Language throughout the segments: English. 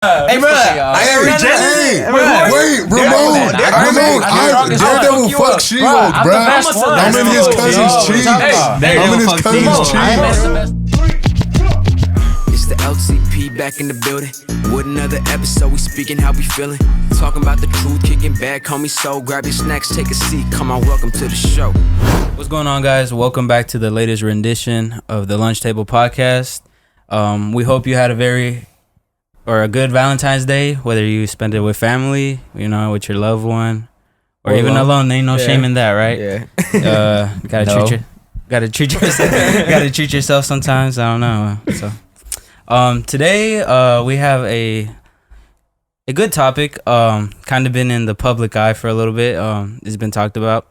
Hey, bro. Wait, Ramon. Daredevil fuck She-Hulk, bro. I'm in his cousin's cheeks. I'm in his cousin's cheeks. It's the LCP back in the building. With another episode, we speaking how we feeling. Talking about the truth, kicking back, call me so. Grab your snacks, take a seat. Come on, welcome to the show. What's going on, guys? Welcome back to the latest rendition of the Lunch Table Podcast. We hope you had a good Valentine's Day, whether you spend it with family, with your loved one, or even alone. There ain't no shame in that, right? Yeah. Gotta treat yourself sometimes. I don't know. So, today we have a good topic. Kind of been in the public eye for a little bit. It's been talked about,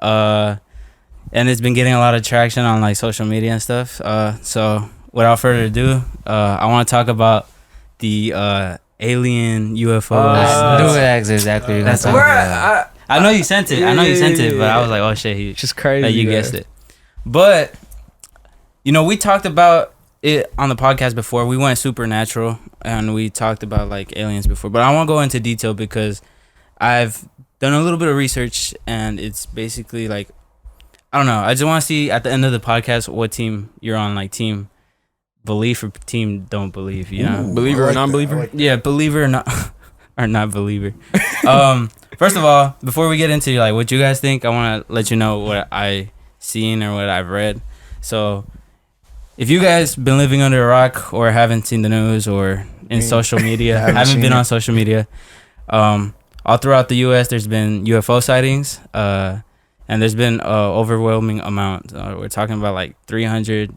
and it's been getting a lot of traction on like social media and stuff. So, without further ado, I want to talk about the alien UFOs. That's exactly. That's where I know you sent it. But I was like, oh shit, just crazy. You guessed it. But we talked about it on the podcast before. We went supernatural and we talked about like aliens before. But I won't go into detail because I've done a little bit of research and it's basically like, I don't know. I just want to see at the end of the podcast what team you're on, like team belief or team don't believe, believer or non-believer. Yeah, believer or not believer. First of all, before we get into like what you guys think, I want to let you know what I seen or what I've read. So if you guys been living under a rock or haven't seen the news or in social media, haven't been on social media, all throughout the US there's been UFO sightings, and there's been overwhelming amount. We're talking about like 300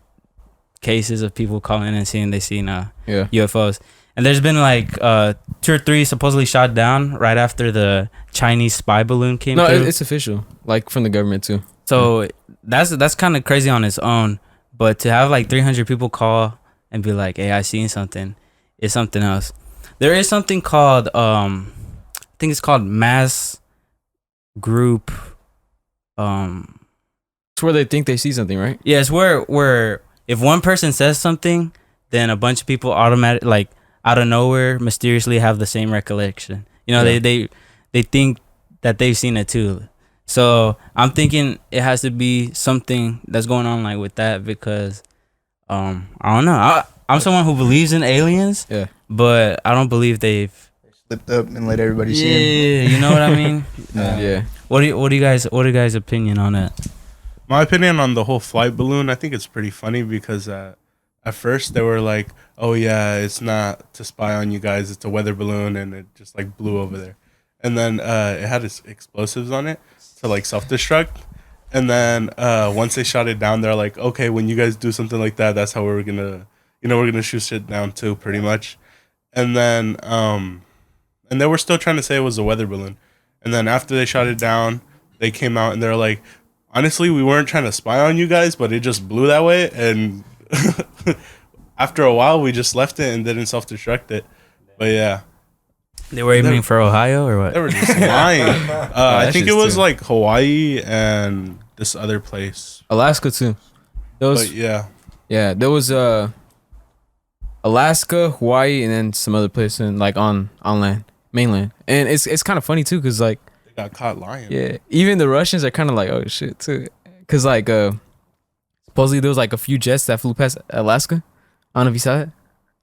cases of people calling and saying they seen UFOs, and there's been like 2 or 3 supposedly shot down right after the Chinese spy balloon came through. It's official, like from the government too. So that's kind of crazy on its own, but to have like 300 people call and be like, hey, I seen something, is something else. There is something called I think it's called mass group. It's where they think they see something, right? Yeah, it's where if one person says something, then a bunch of people automatically, like out of nowhere, mysteriously have the same recollection. They think that they've seen it too. So I'm thinking it has to be something that's going on like with that because I don't know. I'm someone who believes in aliens. Yeah. But I don't believe they've slipped up and let everybody see them. Yeah, you know what I mean? Yeah. What do you guys' opinion on that? My opinion on the whole flight balloon, I think it's pretty funny because at first they were like, oh yeah, it's not to spy on you guys, it's a weather balloon, and it just like blew over there. And then it had explosives on it to like self-destruct. And then once they shot it down, they're like, okay, when you guys do something like that, that's how we're gonna shoot shit down too, pretty much. And then they were still trying to say it was a weather balloon. And then after they shot it down, they came out and they're like, honestly, we weren't trying to spy on you guys, but it just blew that way. And after a while, we just left it and didn't self-destruct it. But yeah. They were aiming for Ohio or what? They were just lying. I think it was like Hawaii and this other place. Alaska too. Yeah, there was Alaska, Hawaii, and then some other place in like on land, mainland. And it's kind of funny too because like got caught lying. Yeah, even the Russians are kind of like, oh shit too, because like supposedly there was like a few jets that flew past Alaska. I don't know if you saw that.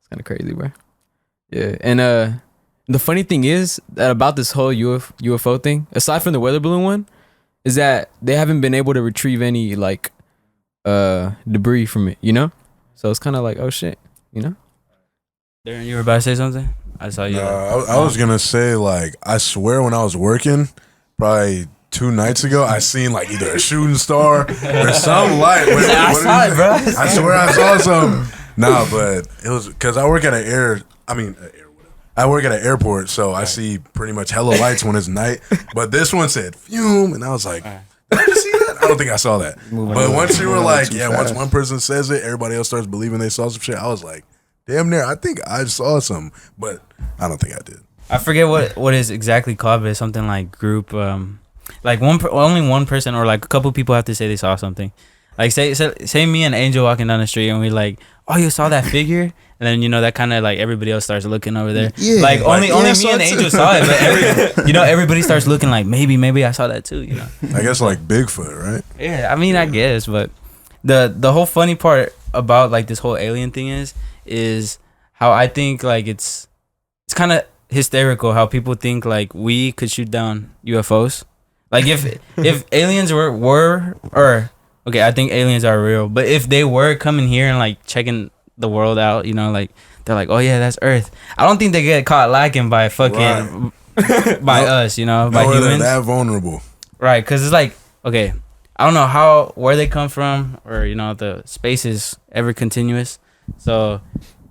It's kind of crazy, bro. Yeah, and the funny thing is that about this whole UFO thing, aside from the weather balloon one, is that they haven't been able to retrieve any like debris from it. So it's kind of like, oh shit, Darren, you were about to say something? I saw you. I was gonna say, like, I swear when I was working, probably 2 nights ago, I seen like either a shooting star or some light. I saw it, bro. I swear I saw something. Nah, but it was because I work at I work at an airport, so I see pretty much hella lights when it's night. But this one said fume, and I was like, did you see that? I don't think I saw that. But once you were like, once one person says it, everybody else starts believing they saw some shit. I was like, damn near, I think I saw some, but I don't think I did. I forget what is exactly called, but it's something like group, like only one person or like a couple people have to say they saw something. Like say me and Angel walking down the street and we like, oh, you saw that figure, and then that kind of like everybody else starts looking over there. Yeah, like only I me saw and it too. Angel saw it, but everybody starts looking like maybe I saw that too. I guess like Bigfoot, right? Yeah, I mean I guess, but the whole funny part about like this whole alien thing is how I think like it's kind of hysterical how people think like we could shoot down UFOs. Like if aliens were or okay, I think aliens are real, but if they were coming here and like checking the world out, like they're like, oh yeah, that's Earth. I don't think they get caught lacking by fucking by us, by humans. That vulnerable, right? Because it's like, okay, I don't know where they come from, or the space is ever continuous. So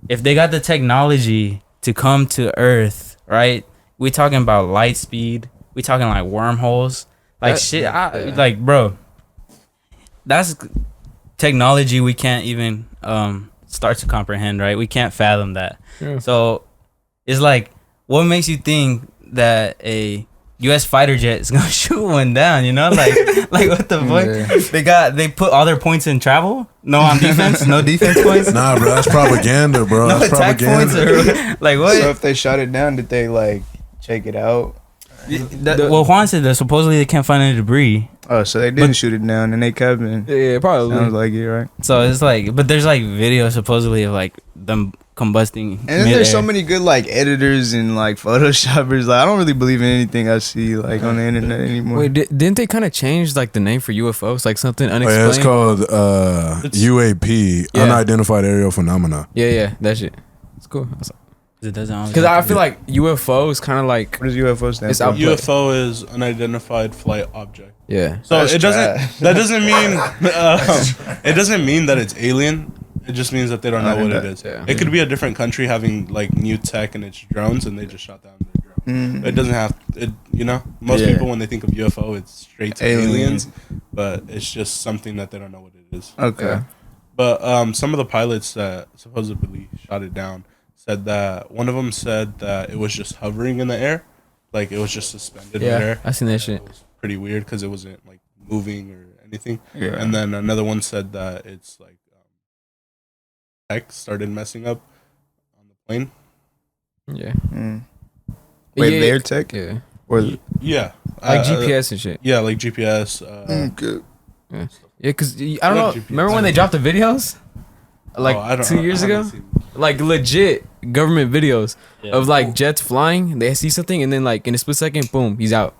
if they got the technology to come to Earth, right? We talking about light speed. We talking like wormholes, like like bro. That's technology we can't even start to comprehend, right? We can't fathom that. Yeah. So it's like, what makes you think that a U.S. fighter jet is gonna shoot one down? Like what the fuck? Yeah. They put all their points in travel. No on defense. No defense points. Nah, bro, that's propaganda, bro. No That's attack points. propaganda. Like what? So if they shot it down, did they like check it out? Well, Juan said that supposedly they can't find any debris. Oh, so they didn't shoot it down and they kept it. Yeah, probably. Sounds like it, right? So it's like, but there's like video supposedly of like them combusting. And then there's so many good like editors and like photoshoppers. Like I don't really believe in anything I see like on the internet anymore. Wait, didn't they kind of change like the name for UFOs, like something Oh, unexplained? yeah, it's called UAP, Yeah. unidentified aerial phenomena. Yeah, that shit. It's cool. It doesn't. Because I feel like UFO is kind of like What does UFO stand It's for? out- UFO is unidentified flight object. yeah. So That's it doesn't. trash. That doesn't mean. It doesn't mean that it's alien. It just means that they don't know what it is. Yeah. It could be a different country having like new tech and it's drones, and they just shot down their drone. It doesn't have it. Most Yeah. people when they think of UFO, it's straight to Aliens. aliens, but it's just something that they don't know what it is. Okay. But some of the pilots that supposedly shot it down said that one of them said that it was just hovering in the air, like it was just suspended in Yeah, air. I seen that shit. It was pretty weird because it wasn't like moving or anything. Yeah. And then another one said that it's like tech started messing up on the plane. Yeah. Wait, Yeah, their tech Yeah. or Yeah, Like GPS and shit. Yeah, like GPS. good. Yeah, because I don't know. Not GPS. Remember when they dropped the videos? Like I don't- 2 years I ago? haven't seen- Like legit government videos Yeah. of like jets flying. They see something and then like in a split second, boom, he's out.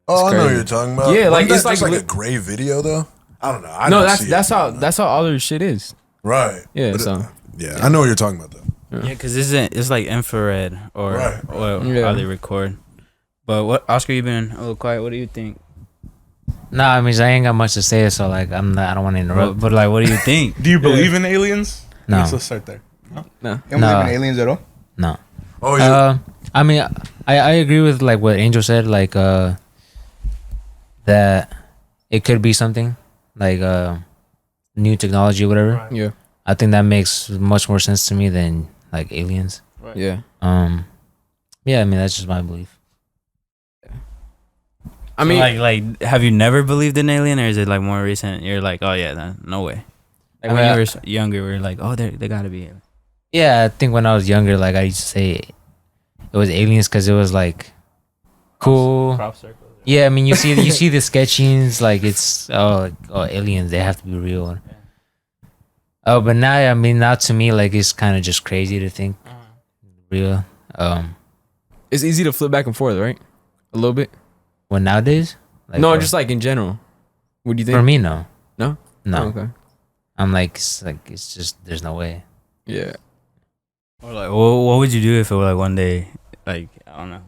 Oh, I know what crazy. you're talking about. Yeah, like, Wasn't it's that just like like li- a gray video though. I don't know. I No, don't that's see that's it. how all their shit is. Right. Yeah, But, so yeah, I know what you're talking about though. Yeah, because it's like infrared or Right. Yeah. how they record. But what, Oscar, you been a little quiet. What do you think? No, I mean I ain't got much to say, so like I don't want to interrupt. But like, what do you think? Do you believe in aliens? No. I guess let's start there. no. You don't Nah. believe in aliens at all? No. Oh, yeah. I mean I agree with like what Angel said, like that it could be something like new technology or whatever. Yeah. I think that makes much more sense to me than like aliens. Yeah. Yeah, I mean that's just my belief. I mean, like, have you never believed in alien, or is it like more recent? You're like, oh yeah, no way. Like when Well, you were younger, we were like, oh, they gotta be alien. Yeah, I think when I was younger, like I used to say it was aliens because it was like cool. Crop circle. Yeah, I mean you see the sketchings, like it's aliens, they have to be real. Oh, but now to me like it's kind of just crazy to think real. it's easy to flip back and forth, right? A little bit. Well, nowadays, like, No, or- just like in general. What do you think? for me, no, No. no. Oh, okay. I'm like it's just there's no way. Yeah. Or like, what would you do if it were like one day, like I don't know,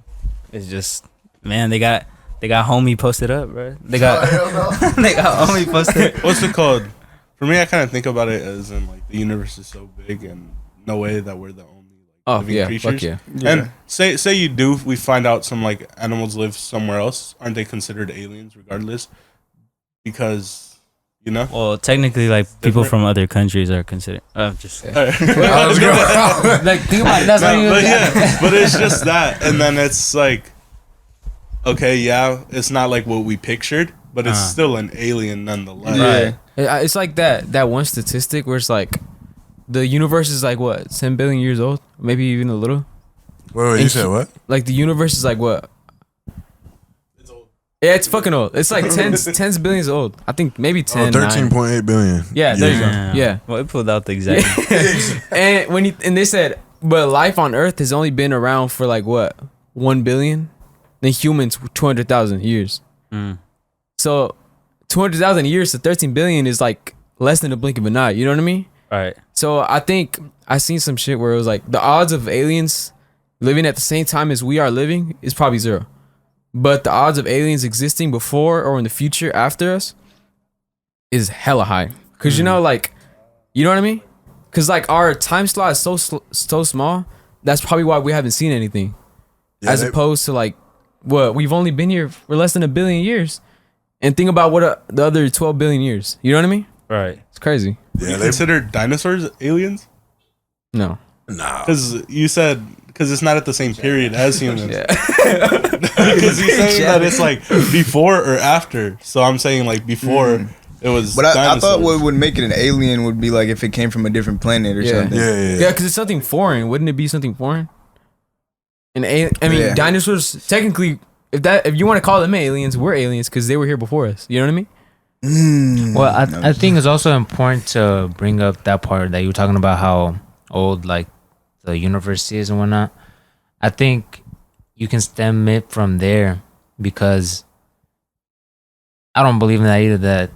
it's just man, they got homie posted up, bro. They got they got homie posted. What's it called? For me, I kind of think about it as in like the universe is so big and no way that we're the only Oh living yeah. creatures. Fuck yeah. And say we find out some like animals live somewhere else, aren't they considered aliens regardless? Because Well, technically, like people Different. from other countries are considered. Just Like think about it. That's not even. but yeah, but it's just that, and then it's like, okay, yeah, it's not like what we pictured, but it's still an alien nonetheless. Yeah. It's like that one statistic where it's like the universe is like what 10 billion years old, maybe even a little. Wait, you said what? Like the universe is like what? It's old. Yeah, it's fucking old. It's like tens billions old. I think maybe 10. 13.8 billion. Yeah, there you go. Yeah. Well, it pulled out the exact. And they said, but life on Earth has only been around for like what 1 billion, then humans 200,000 years. So 200,000 years to 13 billion is like less than a blink of an eye. You know what I mean? Right. So I think I seen some shit where it was like the odds of aliens living at the same time as we are living is probably 0. But the odds of aliens existing before or in the future after us is hella high. Cause you know, like, you know what I mean? Cause like our time slot is so small. That's probably why we haven't seen anything. Yeah, As opposed to like, what, we've only been here for less than 1 billion years. And think about what the other 12 billion years. You know what I mean? Right. It's crazy. Do you consider dinosaurs aliens? No. Nah. Because you said because it's not at the same period as humans. Yeah. Because he's saying that it's like before or after. So I'm saying like before it was. But I thought dinosaurs. what would make it an alien would be like if it came from a different planet or something. Yeah, because it's something foreign. Wouldn't it be something foreign? I mean, dinosaurs technically, if you want to call them aliens, we're aliens because they were here before us. You know what I mean? Well, I think it's also important to bring up that part that you were talking about how old like the universe is and whatnot. I think you can stem it from there because I don't believe in that either, that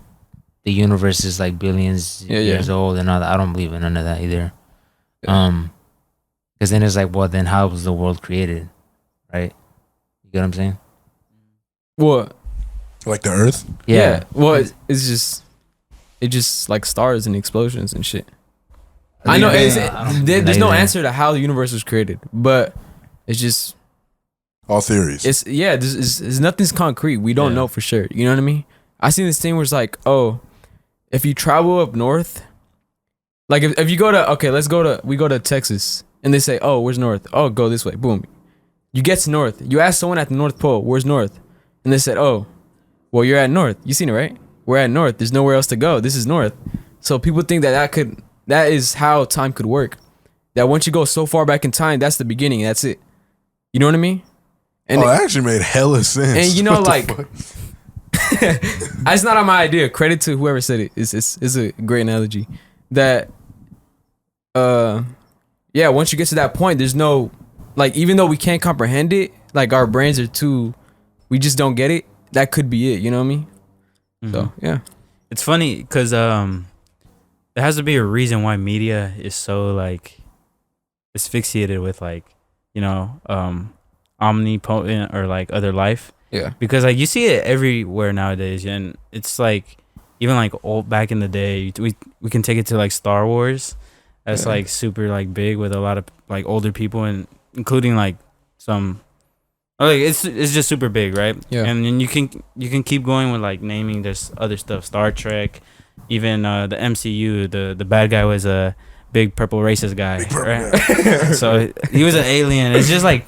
the universe is like billions years old and all that. I don't believe in none of that either. Because then it's like, well, then how was the world created, right? You get what I'm saying? What? Like the Earth? Yeah. Well, it's just like stars and explosions and shit. I know there's no answer to how the universe was created, but it's just all theories. It's nothing's concrete. We don't know for sure. You know what I mean? I seen this thing where it's like, oh, if you travel up north, like if you go to we go to Texas and they say, oh, where's north? Oh, go this way. Boom. You get to north. You ask someone at the North Pole, where's north? And they said, oh, well, you're at north. You seen it, right? We're at north. There's nowhere else to go. This is north. So people think that is how time could work. That once you go so far back in time, that's the beginning. That's it. You know what I mean? And that actually made hella sense. And you know, like, it's not on my idea. Credit to whoever said it. It's a great analogy. That, once you get to that point, there's no, like, even though we can't comprehend it, like our brains are we just don't get it. That could be it. You know what I mean? So yeah, it's funny because there has to be a reason why media is so like asphyxiated with like, you know, omnipotent or like other life. Yeah, because like you see it everywhere nowadays, and it's like even like old back in the day, we can take it to like Star Wars. That's like super like big with a lot of like older people, and including like some like it's just super big, right? Yeah. And then you can keep going with like naming there's other stuff, Star Trek, even the MCU, the bad guy was a big purple racist guy, right? So he was an alien. It's just like,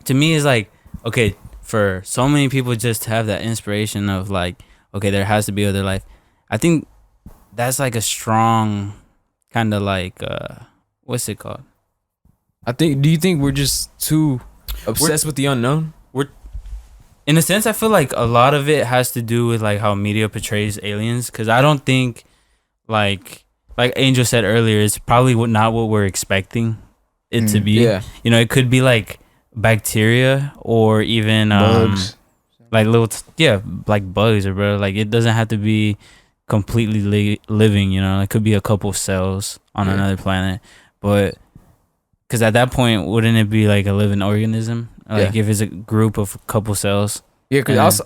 to me, it's like, okay, for so many people just have that inspiration of like, okay, there has to be other life. I think that's like a strong kind of like what's it called? do you think we're just too obsessed with the unknown? In a sense, I feel like a lot of it has to do with like how media portrays aliens, because I don't think like Angel said earlier, it's probably not what we're expecting it to be. Yeah. You know, it could be like bacteria or even bugs. like little like bugs, or bro, like it doesn't have to be completely living, you know. It could be a couple cells on another planet, but because at that point, wouldn't it be like a living organism? Like if it's a group of a couple cells. Yeah, because also,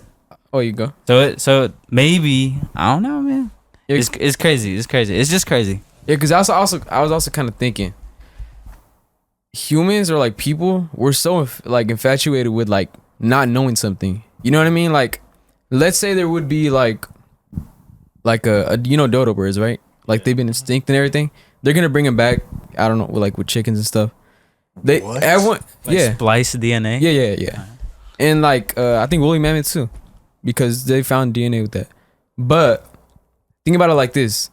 you go. So maybe, I don't know, man. Yeah, it's crazy. It's crazy. It's just crazy. Yeah, because I was also kind of thinking, humans or like people, we're so like infatuated with like not knowing something. You know what I mean? Like, let's say there would be like a you know, dodo birds, right? Like they've been extinct and everything. They're gonna bring them back. I don't know, with chickens and stuff. Everyone, Like splice DNA. Yeah. And like I think woolly mammoths too. because they found DNA with that. But think about it like this: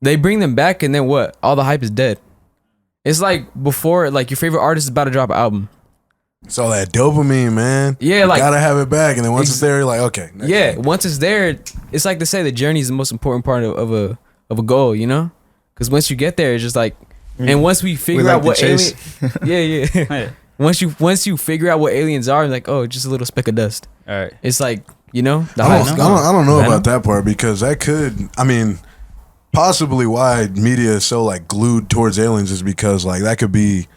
they bring them back, and then what? All the hype is dead. It's like before, like your favorite artist is about to drop an album. It's all that dopamine, man. Yeah, you like gotta have it back, and then once it's there, you're like, okay. Yeah, thing. once it's there, it's like they say the journey is the most important part of a goal, you know? Because once you get there, it's just like, and once we figure out what alien, yeah. Once you figure out what aliens are, like, oh, just a little speck of dust. All right. It's like, you know, I don't know about that part, because that could, I mean, possibly why media is so like glued towards aliens is because like that could be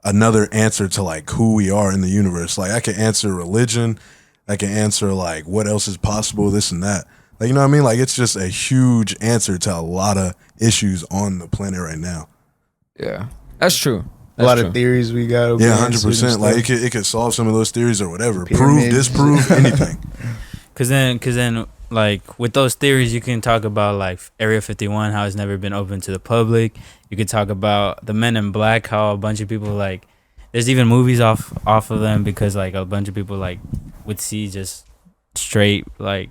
another answer to like who we are in the universe. Like I can answer religion, I can answer like what else is possible, this and that. Like, you know what I mean? Like it's just a huge answer to a lot of issues on the planet right now. Yeah, that's true. A lot of theories we got. Yeah, 100%. Like it could solve some of those theories or whatever. Pyramids. Prove, disprove, anything. Cause then, like with those theories, you can talk about like Area 51, how it's never been open to the public. You could talk about the Men in Black, how a bunch of people like, there's even movies off of them because like a bunch of people like would see just straight like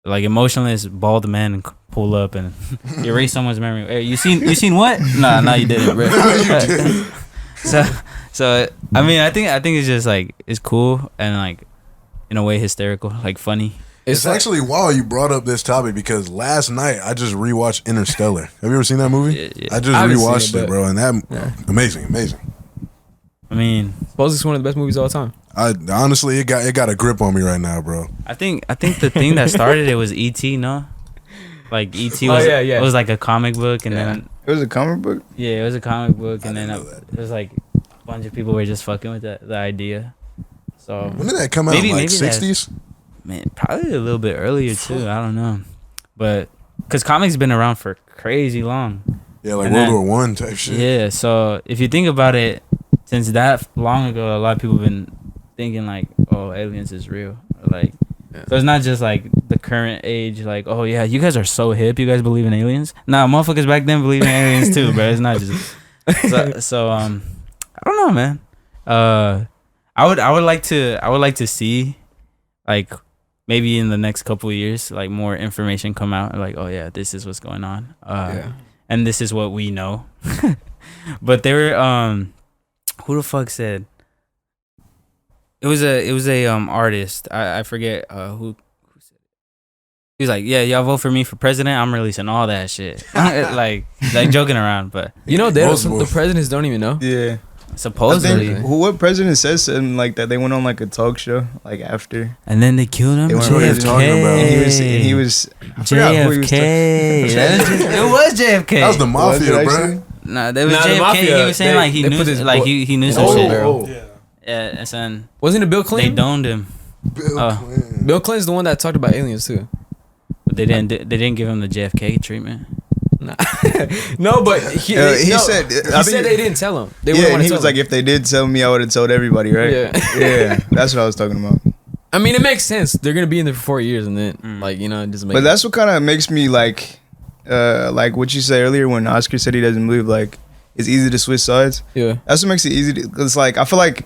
emotionless bald men and pull up and erase someone's memory. Hey, you seen what? Nah, you didn't, bro. So I mean, I think it's just like it's cool and like in a way hysterical, like funny. It's like, actually wild you brought up this topic because last night I just rewatched Interstellar. Have you ever seen that movie? Yeah. I just rewatched it, bro, and amazing. I mean, suppose it's one of the best movies of all time. I honestly, it got a grip on me right now, bro. I think the thing that started it was E.T. No, like E.T. was it was like a comic book, and then It was a comic book? yeah, it was a comic book, and then it was like a bunch of people were just fucking with the idea. So When did that come out? Maybe Like that's- 60s? man, probably a little bit earlier too. I don't know, but because comics been around for crazy long. Yeah, like And World then- War One type shit. Yeah, so if you think about it, since that long ago, a lot of people been thinking like, oh, aliens is real. Like, so it's not just like the current age, like, oh yeah, you guys are so hip, you guys believe in aliens. Nah, motherfuckers back then believe in aliens too, bro. It's not just so I don't know, man. I would like to see like maybe in the next couple of years like more information come out like, oh yeah, this is what's going on. And this is what we know. But they were who the fuck said it was a artist, I forget who said it. He was like, yeah, y'all vote for me for president, I'm releasing all that shit. like joking around, but You know, the presidents don't even know. Yeah. supposedly, What president says something like that? They went on like a talk show like after. and then they killed him. They weren't really talking about. And he was I forgot who he was JFK. It was JFK. That was the mafia, Was it bro. actually? Nah, that was Nah, the JFK. mafia, He was saying they- like he they knew, put his like book- he knew some Oh, shit. oh. Yeah. Yeah, and then Wasn't it Bill they Clinton? domed him. Bill Oh. Clinton. Bill Clinton's the one that talked about aliens too. But they didn't give him the JFK treatment. No, but he said- I said think- they didn't tell him. They Yeah, wouldn't and wanna he tell was like, him. if they did tell me, I would have told everybody, right? Yeah. Yeah, that's what I was talking about. I mean, it makes sense. They're gonna be in there for 4 years, and then like you know, it doesn't make. But that's what kind of makes me like what you said earlier when Oscar said he doesn't believe like it's easy to switch sides. yeah. That's what makes it easy. It's like I feel like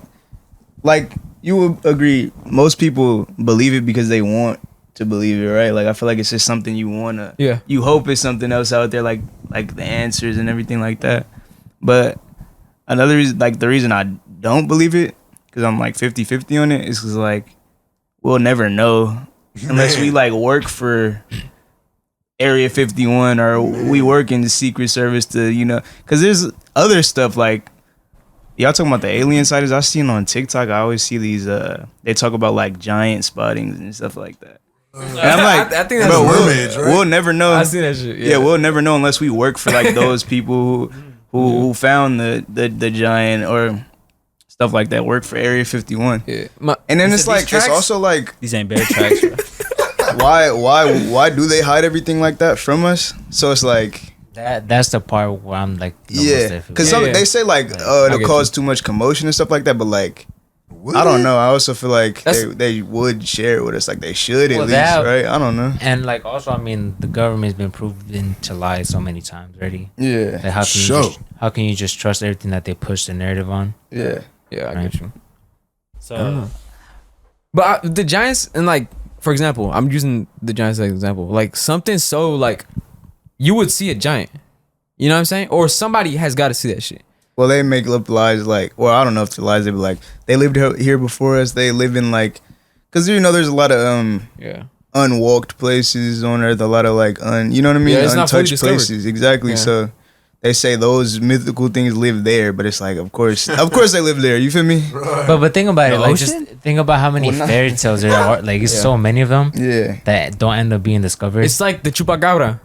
you would agree. Most people believe it because they want to believe it, right? Like I feel like it's just something you wanna. Yeah. You hope it's something else out there, like the answers and everything like that. But another reason, like the reason I don't believe it, because I'm like 50-50 on it, is because like we'll never know unless we like work for Area 51 or we work in the Secret Service to, you know, because there's other stuff like y'all talking about the alien sightings. I've seen on TikTok. I always see these. They talk about like giant spottings and stuff like that. And I'm like, I think that's bro, mermaids, right? we'll never know. I see that shit. Yeah, we'll never know unless we work for like those people who found the giant or stuff like that. Work for Area 51. Yeah. And then You it's said like these tracks? it's also like These ain't bear tracks. Bro. why do they hide everything like that from us? So it's like That's the part where I'm like, the most yeah, iffy. because Yeah. they say like I it'll get cause too much commotion and stuff like that, but like. Would I don't it? know. I also feel like That's- they would share it with us. Like they should at Well, least, that- right? I don't know. And like also, I mean, the government's been proven to lie so many times already. Yeah, Like how can Sure. how can you just trust everything that they push the narrative on? yeah. Yeah, I Right. get you. So But the Giants and like for example, I'm using the giants as an example. Like something so like you would see a giant. You know what I'm saying? Or somebody has got to see that shit. Well, they make up lies like, well, I don't know if the lies they be like they lived here before us. They live in like, cause you know there's a lot of unwalked places on Earth. A lot of like you know what I mean? Yeah, it's not fully untouched discovered. places. Exactly. Yeah. So they say those mythical things live there, but it's like, of course they live there. You feel me? But think about it, The like ocean? just think about how many fairy tales there are. Like it's so many of them Yeah. that don't end up being discovered. It's like the chupacabra.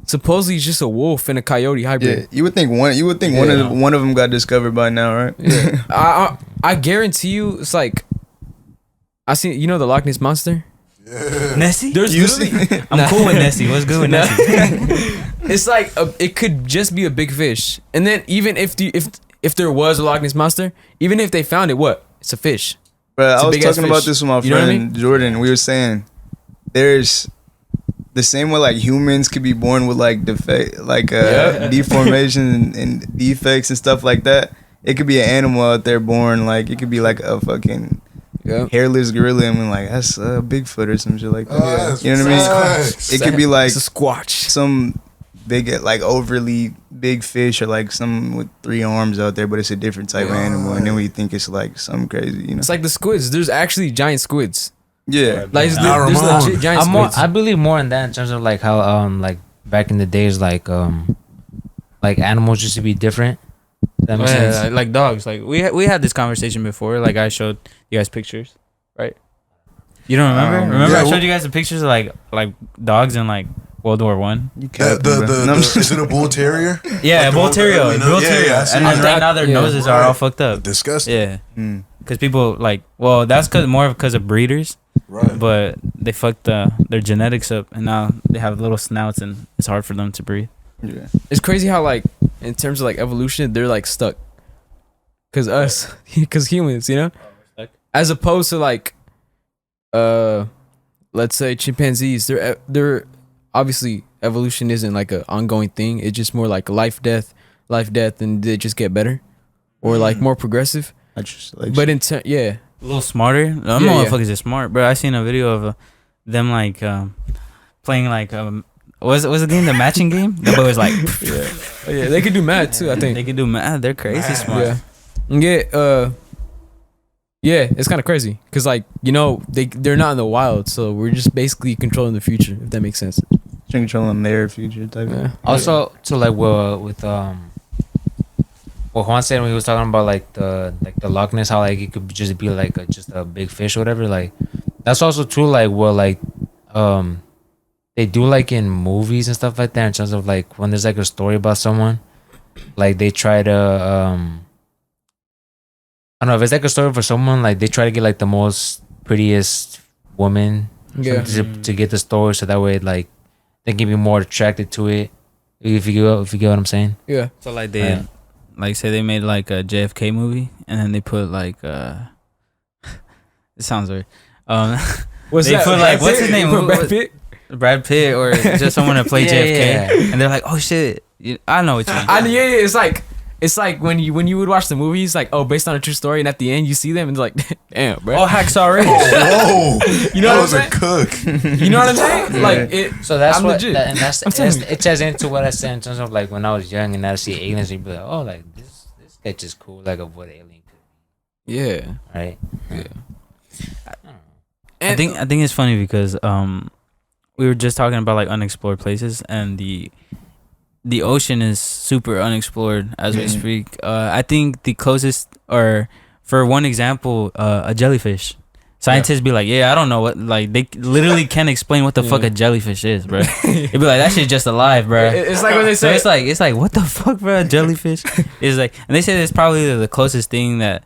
Supposedly it's just a wolf and a coyote Yeah. hybrid. You would think one of them got discovered by now, right? Yeah. I guarantee you, it's like I see. You know the Loch Ness monster. Nessie? There's literally. I'm cool with Nessie. What's good with Nessie? It's like it could just be a big fish, and then even if there was a Loch Ness monster, even if they found it, what? It's a fish. Bro, It's I a was big-ass talking about fish. this with my You know what I friend Jordan. We were saying there's the same way like humans could be born with like deformations and defects and stuff like that. It could be an animal out there born like it could be like a fucking hairless gorilla and we're like that's Bigfoot or some shit like that. You know what I mean? It could be like It's a squatch. some big like overly big fish or like some with 3 arms out there, but it's a different type of animal. And then we think it's like something crazy, you know? It's like the squids. There's actually giant squids. Yeah. Like there's Ramon. legit giant squids. I believe more in that in terms of like how like back in the days like animals used to be different. That makes sense. Yeah, like dogs. Like we had this conversation before. Like I showed you guys pictures, right? You don't remember? Remember I showed you guys the pictures of like dogs in like World War One. Is it a bull terrier? Yeah, bull terrier. Bull terrier. I see And that. right now their noses are all fucked up. Disgusting. Yeah. Because people like, well, that's because of breeders. Right. But they fucked their genetics up, and now they have little snouts, and it's hard for them to breathe. Yeah. It's crazy how like in terms of like evolution, they're like stuck. Cause humans, you know, as opposed to like, let's say chimpanzees. They're obviously evolution isn't like an ongoing thing. It's just more like life, death, and they just get better, or like more progressive. But in yeah. A little smarter. Them motherfuckers are smart, bro. I seen a video of them like playing like what's the game? The matching game. The boy was like, Yeah, they could do math too. I think they can do math. They're crazy smart. Yeah, it's kind of crazy because like they're not in the wild, so we're just basically controlling the future. If that makes sense. Controlling their future type. Yeah. Also, so like with what Juan said when he was talking about like the Loch Ness, how like it could just be like just a big fish or whatever. Like that's also true. Like they do like in movies and stuff like that in terms of like when there's like a story about someone, like they try to I don't know if it's like a story for someone, like they try to get like the most prettiest woman to get the story, so that way like they can be more attracted to it. If you get what I'm saying. Yeah. So like they like say they made like a JFK movie, and then they put like it sounds weird. What's they that? put like what's his name? Brad Pitt. Brad Pitt or just someone to play JFK, Yeah. and they're like, oh shit, I know what you mean. It's like when you would watch the movies, like based on a true story, and at the end you see them and it's like, damn, bro. Oh, Hacksaw Ridge. Whoa. You know that what was I'm a cook. You know what I'm saying? Like it. So that's I'm what, legit. and that's I'm telling you. it ties into what I said in terms of like when I was young and I see aliens, you'd be like, oh, like this sketch is cool, like of what alien could be, Yeah. right? Yeah. I think it's funny because we were just talking about like unexplored places, and the ocean is super unexplored as we speak. I think the closest, or for one example, a jellyfish. Scientists be like, yeah, I don't know what, like they literally can't explain what the fuck a jellyfish is, bro. They'd be like, that shit's just alive, bro. It's like when they So say it's like what the fuck, bro? A jellyfish is like, and they say it's probably the closest thing that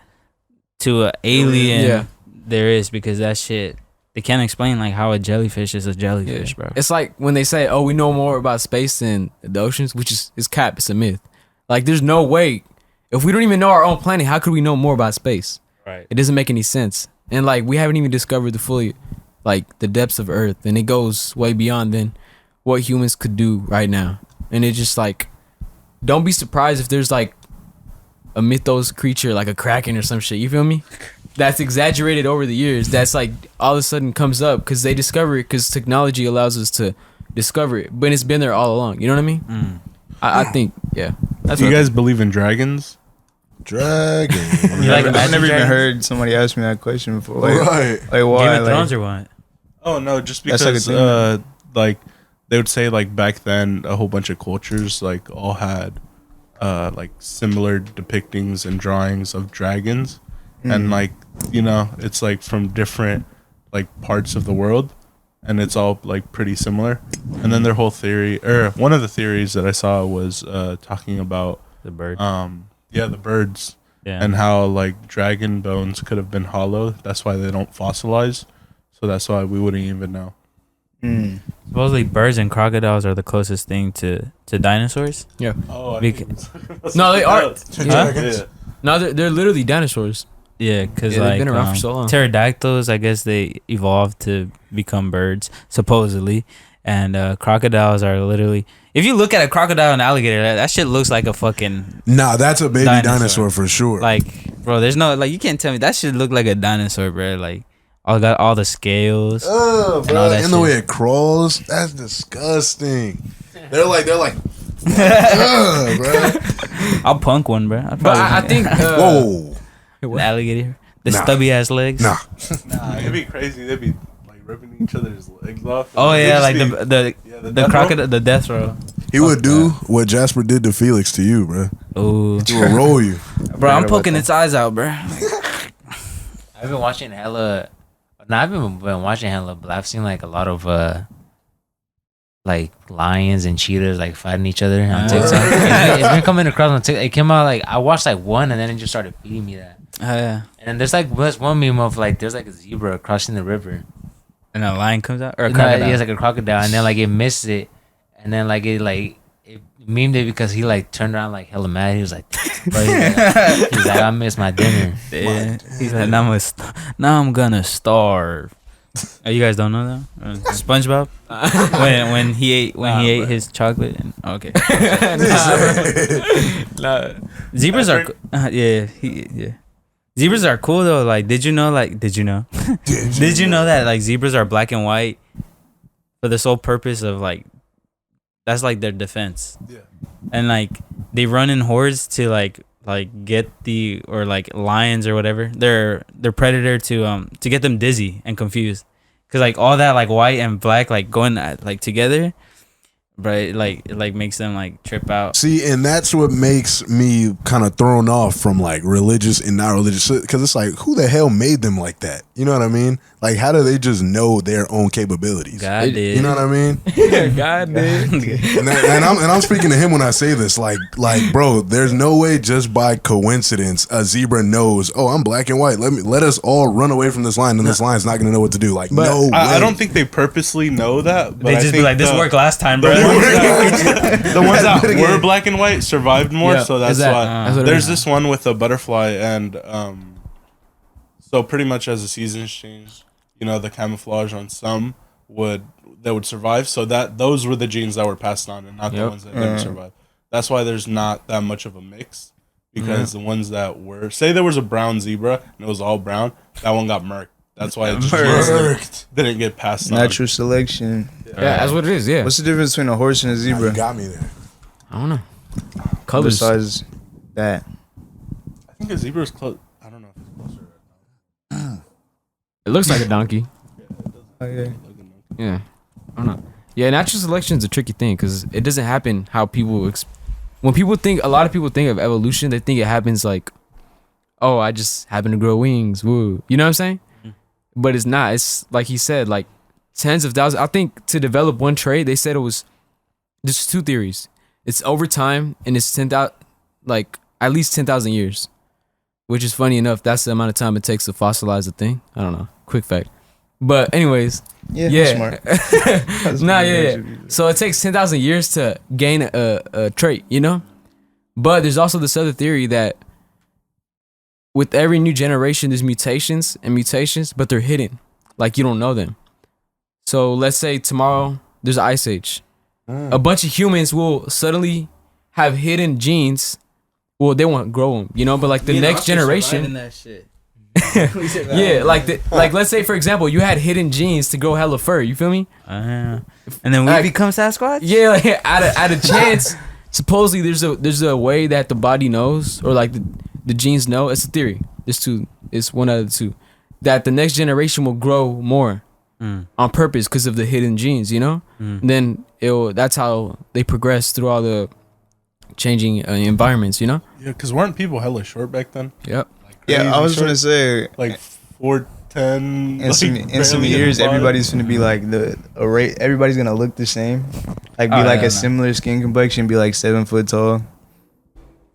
to an alien there is, because that shit they can't explain like how a jellyfish is a jellyfish, bro. It's like when they say, we know more about space than the oceans, which is cap. It's a myth. Like there's no way. If we don't even know our own planet, how could we know more about space? Right. It doesn't make any sense. And like we haven't even discovered the depths of Earth, and it goes way beyond than what humans could do right now. And it's just like, don't be surprised if there's like a mythos creature like a kraken or some shit. You feel me? that's exaggerated over the years. That's like all of a sudden comes up because they discover it because technology allows us to discover it, but it's been there all along. You know what I mean? I think Do you guys believe in dragons? Dragon. You like I've never even dragons? heard somebody ask me that question before. Like, Right. like why? Game of Like, Thrones or what? Oh no, just That's like a because thing. like they would say like back then a whole bunch of cultures like all had like similar depictings and drawings of dragons, and like it's like from different like parts of the world, and it's all like pretty similar. And then their whole theory, or one of the theories that I saw was talking about The bird. the birds. Yeah. And how like dragon bones could have been hollow. That's why they don't fossilize. So that's why we wouldn't even know. Supposedly birds and crocodiles are the closest thing to dinosaurs. Oh, No, they are. Dragons. No, they're literally dinosaurs. Yeah, because Yeah, they've like been around for so long. pterodactyls, I guess they evolved to become birds, supposedly. And crocodiles are literally. If you look at a crocodile and alligator, that shit looks like a fucking Nah, that's a baby Dinosaur. dinosaur for sure. like, bro. There's no like you can't tell me that shit look like a dinosaur, bro. Like, got all the scales. Ugh, and bro, all that and the shit. way it crawls, that's disgusting. They're like, ugh, bro. I'll punk one, bro. I'll But I probably- think. Whoa, an alligator, the Nah. stubby ass legs. nah. Nah, it'd be crazy. They'd be like ripping each other's legs off. Oh They'd yeah, just like be- the death row. crocodile, the death row. He would do what Jasper did to Felix to you, bro. Ooh, He would roll you. bro, I'm about poking that. its eyes out, bro. I've been watching hella. No, I've been watching hella, but I've seen like a lot of like lions and cheetahs like fighting each other on TikTok. It's been coming across on TikTok. It came out like I watched like one, and then it just started feeding me that. Yeah. And then there's one meme of like there's like a zebra crossing the river. And a lion comes out, or a No, crocodile. it's like a crocodile, and then like it missed it, and then like it memed it because he like turned around like hella mad. He was like, bro, he's like I missed my dinner. Yeah. He's like, now I'm gonna starve. Oh, you guys don't know that? SpongeBob when he ate his chocolate. Okay. Zebras are yeah. Zebras are cool though. Like, did you know that like zebras are black and white for the sole purpose of like that's like their defense. Yeah. And like they run in hordes to like get the or like lions or whatever their predator to get them dizzy and confused, because like all that like white and black like going like together, but it like makes them like trip out. See, and that's what makes me kind of thrown off from like religious and not religious, because it's like, who the hell made them like that? You know what I mean? Like, how do they just know their own capabilities? God did. You know what I mean? God, dude. And I'm speaking to him when I say this, like, bro, there's no way just by coincidence a zebra knows, oh, I'm black and white. Let us all run away from this line, and this line's not gonna know what to do. Like, no way. I don't think they purposely know that. But They I just be think like, this worked last time, bro. The ones that were black and white survived more, Yeah, so that's exactly. why. That's what it There's is. this one with a butterfly, and so pretty much as the seasons change, the camouflage on some would survive. So those were the genes that were passed on, and not the ones that didn't survive. That's why there's not that much of a mix, because the ones that were, say there was a brown zebra and it was all brown, that one got murked. That's why it just didn't get passed on. Natural selection. Yeah, that's what it is. Yeah. What's the difference between a horse and a You zebra? got me there. I don't know. Colors. Besides that, I think a zebra is close. I don't know if it's closer. It looks like a donkey. okay. Yeah. I don't know. Yeah, natural selection is a tricky thing because it doesn't happen how people. When people think, a lot of people think of evolution, they think it happens like, oh, I just happen to grow wings. Woo. You know what I'm saying? But it's not. It's like he said, like tens of thousands. I think to develop one trait, they said it was. There's two theories. It's over time, and it's 10,000, like at least 10,000 years, which is funny enough. That's the amount of time it takes to fossilize a thing. I don't know. Quick fact. But anyways, Yeah, smart. That's nah, smart. yeah. So it takes 10,000 years to gain a trait, you know. But there's also this other theory that with every new generation, there's mutations, but they're hidden, like you don't know them. So let's say tomorrow there's an ice age. A bunch of humans will suddenly have hidden genes. Well, they won't grow them, you know. But like the next generation, That shit. Yeah, like let's say for example, you had hidden genes to grow hella fur. You feel me? And then we become Sasquatch. Yeah, like at a chance. Supposedly, there's a way that the body knows, or like the genes know. It's a theory. It's one out of the two, that the next generation will grow more on purpose because of the hidden genes. You know, and then that's how they progress through all the changing environments. You know. Yeah, because weren't people hella short back then? Yep. Yeah, I was gonna say like 4'10". in some years everybody's gonna be like everybody's gonna look the same, like be a similar skin complexion, be like 7 foot tall.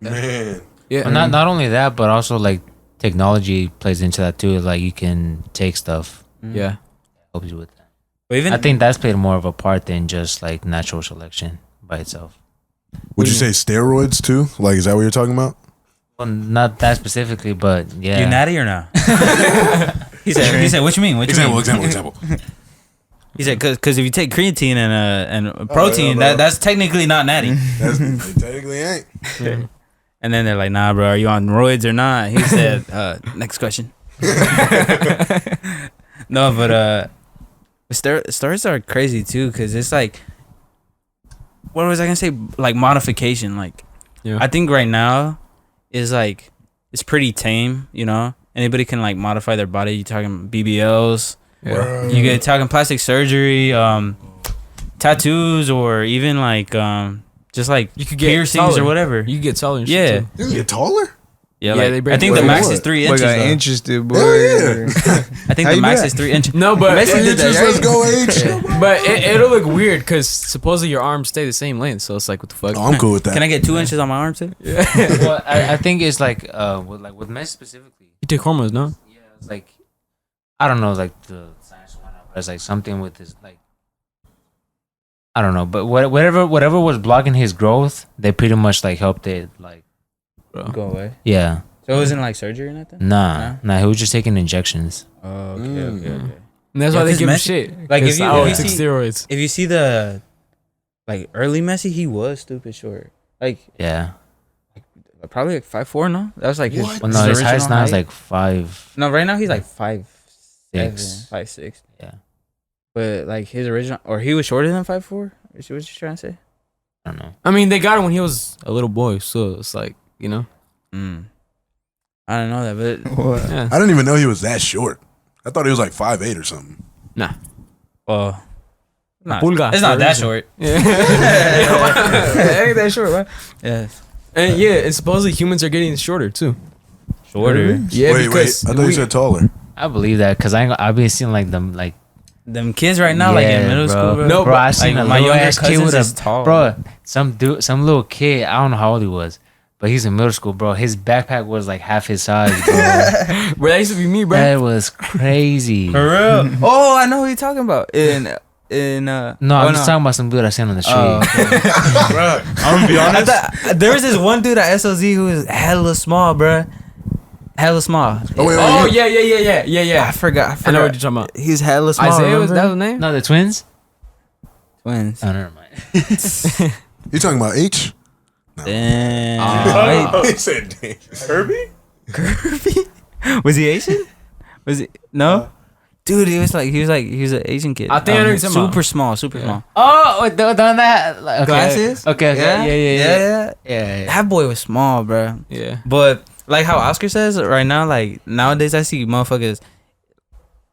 Man. Yeah. Well, not only that, but also like technology plays into that too. Like you can take stuff, Yeah. helps you with that. But even I think that's played more of a part than just like natural selection by itself. Would you say steroids too? Like, is that what you're talking about? Well, not that specifically, but yeah. you natty or not? He said, what you mean? What you mean? Example. He said, because if you take creatine and protein, yeah, bro. that's technically not natty. That's it technically ain't. And then they're like, nah, bro, are you on roids or not? He said, next question. No, but stories are crazy too, because it's like, what was I gonna say? Like modification. Like, Yeah. I think right now is like, it's pretty tame, you know? Anybody can like modify their body. You talking BBLs, Yeah. you get talking plastic surgery, tattoos, or even like just like You could get piercings taller. or whatever. You could get taller and Yeah. shit too. You can get taller? Yeah, Yeah, like, they break I think it. the max What? is 3 Boy inches. got though. interested, boy. Hell yeah. I think How the you max bet? is 3 inches. No, but Messi did that, Let's right? go, H. but it'll look weird because supposedly your arms stay the same length. So it's like, what the fuck? Oh, I'm cool with that. Can I get 2 inches on my arm too? Well, I think it's like with Messi specifically. You take hormones, no? Yeah, it's like I don't know, like the science went up, but it's like something with his like I don't know, but whatever was blocking his growth, they pretty much like helped it, like Go away. yeah, So it wasn't like surgery or nothing? nah, he was just taking injections. Oh, okay, Mm. okay. And that's Yeah, why they 'cause give him Messi- shit. like, if 'Cause, you- oh, if he you took see- steroids. If you see the like early Messi, he was stupid short. Like Yeah, probably like 5'4", no? That was like his, What? well, no, his original highest now is height. like 5'6". No, right now he's like 5'7", 5'6". Yeah, But like his original, or he was shorter than 5'4". Is what you trying to say? I don't know. I mean, they got him when he was a little boy, so it's like, you know. I don't know that, but What? Yeah. I didn't even know he was that short. I thought he was like 5'8" or something. Nah. well, Pulga, it's not for that reason. short. Yeah. Ain't that short, right? Yeah, And yeah, and supposedly humans are getting shorter too. shorter. Yeah, wait. because I thought you said taller. I believe that because I've been seeing like them like Them kids right now, like in Yeah, middle bro. school, bro. No, bro, but, I seen like, a my little younger ass kid cousins with is a tall. bro. Some little kid. I don't know how old he was, but he's in middle school, bro. His backpack was like half his size, bro. bro, that used to be me, bro. That was crazy. For real. Oh, I know what you're talking about. No, I'm just talking about some dude I seen on the street. Oh, okay. Bro, I'm gonna be honest. There was this one dude at SLZ who was hella small, bro. Hella small. Oh, wait. Oh yeah. I forgot. I know what you're talking about. He's hella small. Isaiah was remember? that his name? No, the twins. Twins. Oh, never mind. You talking about H? Damn. He said, "Damn." Kirby? Was he Asian? Was he? No. Dude, he was an Asian kid. I think I know what you're talking about. Super small, super small. Oh, wait, the one that like, okay. Glasses? Okay. Yeah. That boy was small, bro. Yeah. But like how Oscar says right now, like nowadays I see motherfuckers,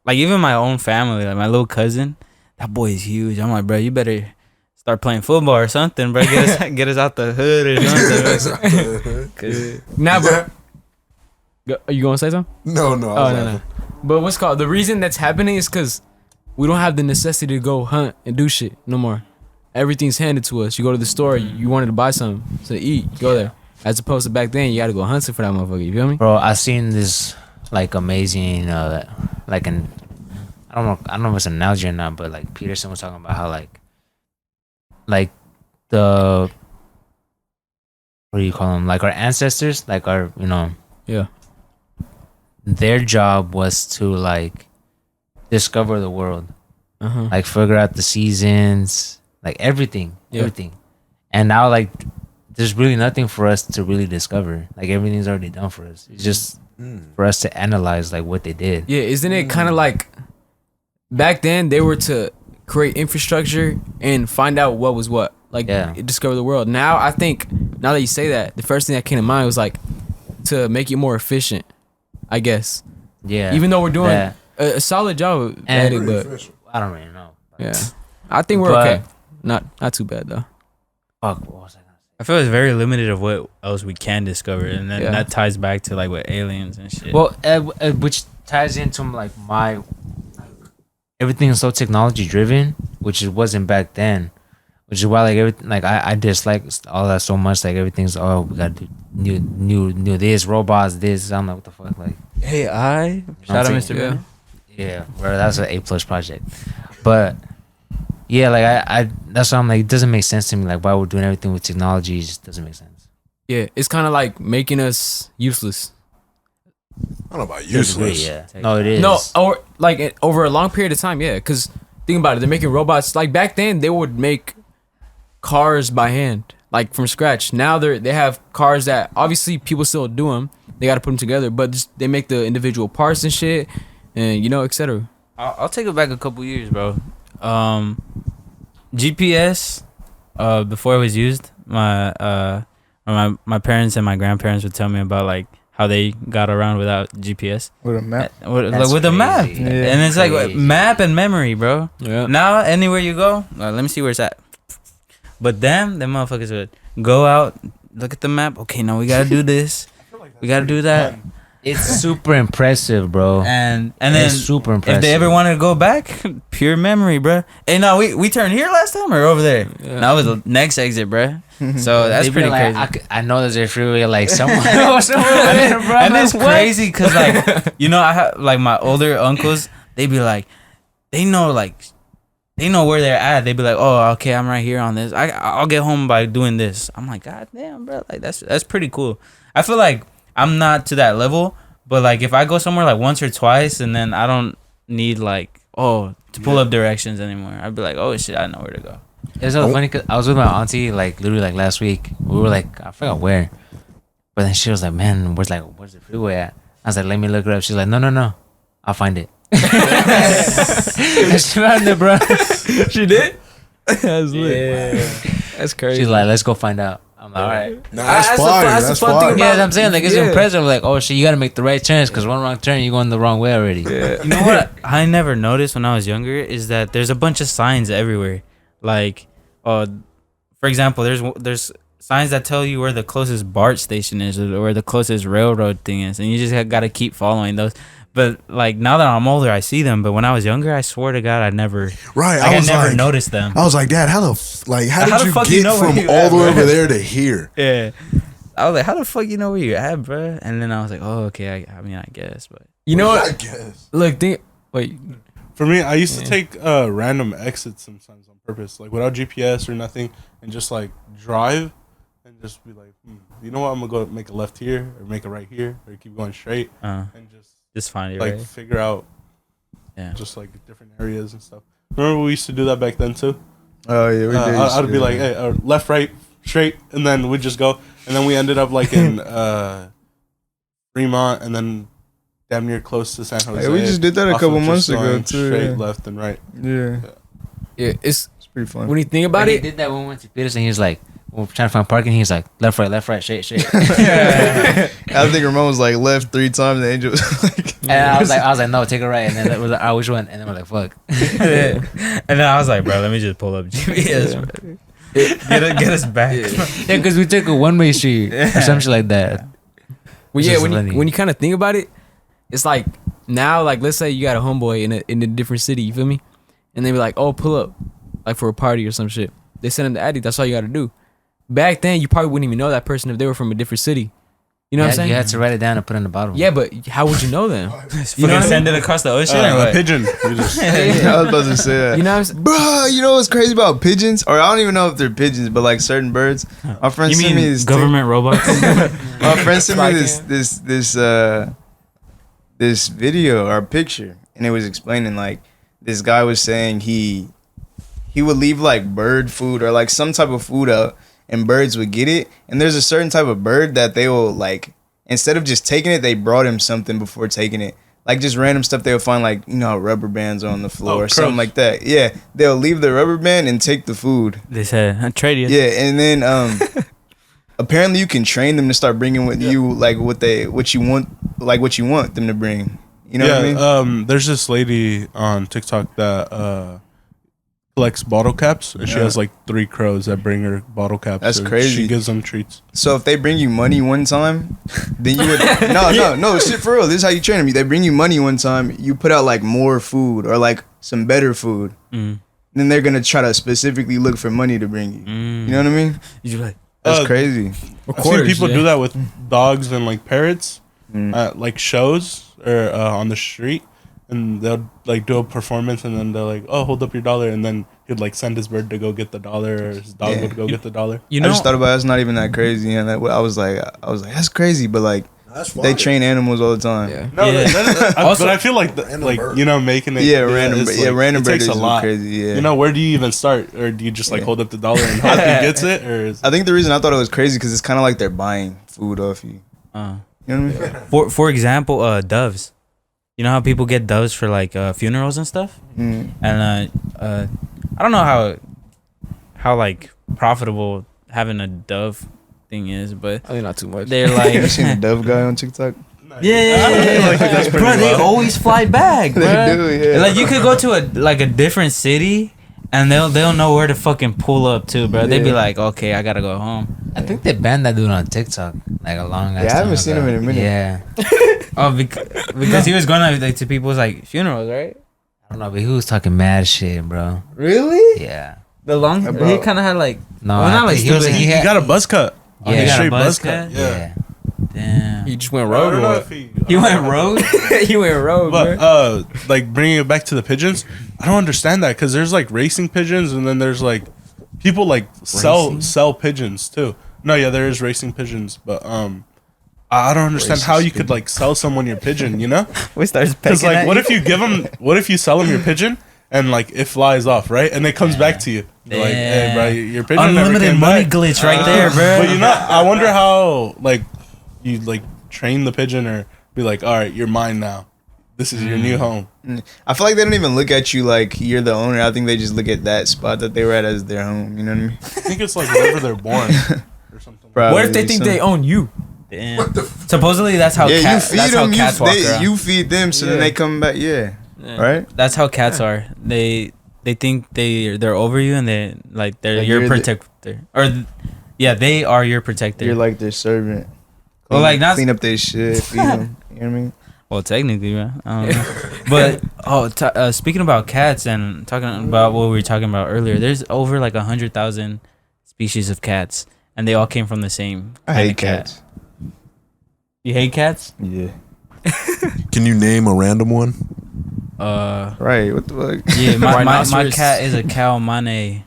like even my own family, like my little cousin, that boy is huge. I'm like, bro, you better start playing football or something, bro. Get us out the hood or something. 'Cause- Nah, bro. Are you gonna say something? No. I was Oh no, laughing. no. But what's called the reason that's happening is because we don't have the necessity to go hunt and do shit no more. Everything's handed to us. You go to the store, you wanted to buy something to eat, you go there. As opposed to back then, you got to go hunting for that motherfucker. You feel me? Bro, I seen this like amazing like I don't know if it's an analogy or not, but like Peterson was talking about how like the what do you call them? Like our ancestors, like our Yeah. their job was to like discover the world, like figure out the seasons, like everything. And now like there's really nothing for us to really discover. Like everything's already done for us. It's just for us to analyze like what they did. Yeah, isn't it kind of like back then they were to create infrastructure and find out what was what, like discover the world. Now I think now that you say that, the first thing that came to mind was like to make it more efficient, I guess. Yeah. Even though we're doing a solid job at it, but I don't really know. yeah, I think we're okay. Not too bad though. Fuck, what was I gonna say? I feel it's very limited of what else we can discover, and then that ties back to like with aliens and shit. Well, which ties into like my everything is so technology driven, which it wasn't back then. Which is why like everything like I dislike all that so much. Like everything's we gotta do new this robots this. I'm like what the fuck like. AI, shout out Mr. Ben. Yeah, bro, that's an A+ project. But yeah, like I that's why I'm like it doesn't make sense to me. Like why we're doing everything with technology it just doesn't make sense. Yeah, it's kind of like making us useless. I don't know about useless. Yeah, no, it is. No, or like over a long period of time, yeah. Because think about it, they're making robots. Like back then, they would make cars by hand, like from scratch. Now they have cars that obviously people still do them. They got to put them together, but just, they make the individual parts and shit, and etc. I'll take it back a couple years, bro. GPS, before it was used, my parents and my grandparents would tell me about like how they got around without GPS. With a map. With a map. Yeah. And it's like map and memory, bro. Yeah. Now, anywhere you go, let me see where it's at. But them motherfuckers would go out, look at the map. Okay, no, we got to do this. We got to do that. It's super impressive, bro. And then it's super impressive. if they ever wanted to go back, pure memory, bro. Hey, no, we turned here last time or over there? Yeah. That was the next exit, bro. So that's They be pretty like, crazy. I know there's a freeway like somewhere. And it's crazy because like I have like my older uncles. They be like, they know where they're at. They be like, oh, okay, I'm right here on this. I'll get home by doing this. I'm like, god damn, bro, like that's pretty cool. I feel like I'm not to that level, but like if I go somewhere like once or twice, and then I don't need like to pull up directions anymore. I'd be like, oh shit, I know where to go. It's so funny because I was with my auntie like literally like last week. We were like I forgot where, but then she was like, "Man, where's the freeway at?" I was like, "Let me look it up." She's like, "No, I'll find it." And she found it, bro. She did. That's lit. That's crazy. She's like, "Let's go find out." I'm like, "All right." Nah, that's fire. That's fire. Yeah, I'm saying like it's impressive. Like, oh shit, you gotta make the right turns because one wrong turn, you're going the wrong way already. Yeah. You know what I never noticed when I was younger is that there's a bunch of signs everywhere. Like, for example, there's signs that tell you where the closest BART station is or where the closest railroad thing is, and you just got to keep following those. But like now that I'm older, I see them. But when I was younger, I swear to God, I never I never noticed them. I was like, Dad, how did you fuck get you know where from you all at, the way bro? over there to here? Yeah, I was like, how the fuck you know where you're at, bro? And then I was like, oh, okay. I mean, I guess, but You know I what? guess. Look, wait. For me, I used to take random exits sometimes on purpose, like without GPS or nothing, and just like drive and just be like, you know what, I'm gonna go make a left here or make a right here or keep going straight and just find it, like right? figure out just like different areas and stuff. Remember we used to do that back then too? Oh yeah, we did. I'd be like, hey, left, right, straight, and then we'd just go, and then we ended up like in Fremont, and then damn near close to San Jose. Hey, we just did that a Also couple just months ago going too. straight left and right. Yeah, It's pretty fun. when you think about He it. did that when we went to Peterson. He was like, we're trying to find parking. He's like, left, right, straight. I think Ramon was like left 3 times. And Angel was like, And I was like, no, take a right. And then it was like, which one? And then we're like, fuck. And then I was like, bro, let me just pull up GPS. Get us back. Yeah, because we took a one-way street or some shit like that. Well, yeah, Just when funny. you kind of think about it, it's like now, like let's say you got a homeboy in a different city, you feel me? And they be like, oh, pull up, like for a party or some shit. They send him to Addy. That's all you got to do. Back then, you probably wouldn't even know that person if they were from a different city. You know what I'm saying? You had to write it down and put it in the bottle. Yeah, but how would you know them? You know, send it across the ocean or A what? pigeon. You just, I was about to say that. You know what I'm saying? Bro, you know what's crazy about pigeons? Or I don't even know if they're pigeons, but like certain birds. My friend You sent me mean this government robots? My friend sent me Spycam. this video or picture, and it was explaining like this guy was saying he would leave like bird food or like some type of food out, and birds would get it. And there's a certain type of bird that they will like instead of just taking it, they brought him something before taking it. Like just random stuff they would find, like, you know, how rubber bands are on the floor or something like that. Yeah, they'll leave the rubber band and take the food. They said, "I trade you." Yeah, and then apparently you can train them to start bringing with you like what you want them to bring. You know what I mean? There's this lady on TikTok that collects bottle caps, and she has like 3 crows that bring her bottle caps. That's and crazy. She gives them treats. So if they bring you money one time, then you would no shit for real. This is how you train them. They bring you money one time, you put out like more food or like some better food. Then they're gonna try to specifically look for money to bring you. You know what I mean? You're like, That's crazy. I've seen people do that with dogs and like parrots at like shows or on the street, and they'll like do a performance, and then they're like, "Oh, hold up your dollar," and then he'd like send his bird to go get the dollar, or his dog would go get the dollar. you know, I just thought about it. It's not even that crazy, and I was like, that's crazy, but like they train animals all the time. Yeah. No, Yeah. but I feel like you know, making it Random it takes bird a is lot. crazy. Yeah. You know, where do you even start, or do you just like hold up the dollar and hope he gets it, or is I think the reason I thought it was crazy because it's kind of like they're buying food off you. You know what I mean? for example, doves. You know how people get doves for like funerals and stuff, and I don't know how like profitable having a dove thing is, but I think not too much. they're You like, ever seen the dove guy on TikTok? yeah. like that's pretty Bro, they wild. always fly back, bro. They do, yeah. Like you could go to a different city, and they'll know where to fucking pull up to, bro. They'd be Yeah. like, okay, I gotta go home. I think they banned that dude on TikTok like a long ass Yeah, I haven't time seen ago. him in a minute. Yeah, Oh, because he was going like to people's like funerals, right? I don't know, but he was talking mad shit, bro. Really? Yeah. The long Bro. he kind of had like No, Well, I not like think he was. stupid. He He had. got a buzz cut. Oh, he got a Straight buzz buzz cut? cut. Yeah. damn. He just went I rogue. don't or know what? if he. He went rogue. He went rogue, But bro. like bringing it back to the pigeons, I don't understand that because there's like racing pigeons, and then there's like people like sell pigeons too. No, yeah, there is racing pigeons, but I don't understand how you could like sell someone your pigeon, you know? We started Because like, what if you sell them your pigeon and like it flies off, right? And it comes back to you. You're like, hey, bro, your pigeon never Unlimited came money back. glitch right there, bro. But you know, I wonder how like you like train the pigeon or be like, all right, you're mine now. This is your new home. I feel like they don't even look at you like you're the owner. I think they just look at that spot that they were at as their home. You know what I mean? I think it's like wherever they're born or something. Probably. What if they think they own you? Damn. Supposedly that's how Yeah, cats. you feed That's how them. cats walk around. You feed them, so then they come back. Yeah, right. That's how cats are. They think they're over you, and they like they're Like your you're the- protector. Yeah, they are your protector. You're like their servant. Well, like, not- clean up their shit, feed them. You know what I mean? Well, technically, right? I don't know. But speaking about cats and talking about what we were talking about earlier, there's over like 100,000 species of cats, and they all came from the same. I kinda hate cats. You hate cats? Yeah. Can you name a random one? Right. What the fuck? Yeah, my Rhinoceros. cat is a cow mane.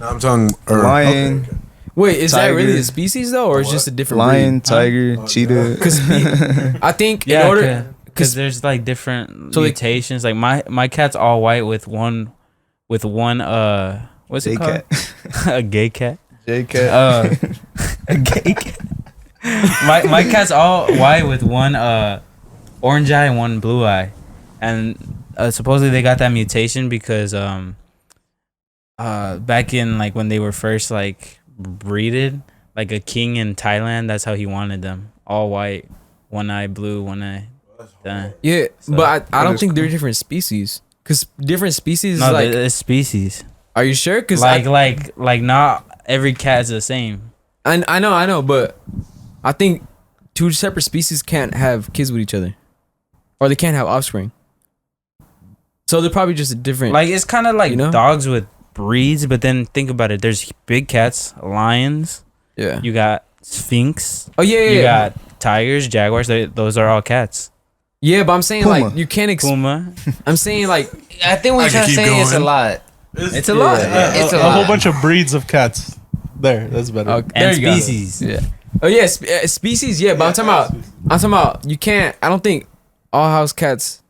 No, I'm talking Lion, okay. Wait, is that really Tiger. a species though, or is it just a different lion, breed? tiger, cheetah. Because I think in Yeah, order, because there's like different So, like- mutations. Like my cat's all white with one what's J it called? cat, A gay cat. J cat. A gay cat. My cat's all white with one orange eye and one blue eye, and supposedly they got that mutation because back in like when they were first like breeded, like a king in Thailand, that's how he wanted them, all white, one eye blue, one eye. yeah, So- but I don't is think they're different species. Because different species, No, is like, it's species. are you sure? Because Like not every cat is the same. I know, but I think two separate species can't have kids with each other, or they can't have offspring. So they're probably just a different. Like it's kind of like You know? dogs with breeds, but then think about it. There's big cats, lions. yeah. You got sphinx. Oh yeah, yeah. You yeah. got tigers, jaguars. Those are all cats. Yeah, but I'm saying Puma. like you can't. Puma. I'm saying like I think what I you're can trying to keep say is a going. lot. It's a lot. It's a a whole lot. bunch of breeds of cats. There, that's better. there And you go. species. Yeah. Oh yeah, species. Yeah, but I'm talking about. You can't. I don't think all house cats.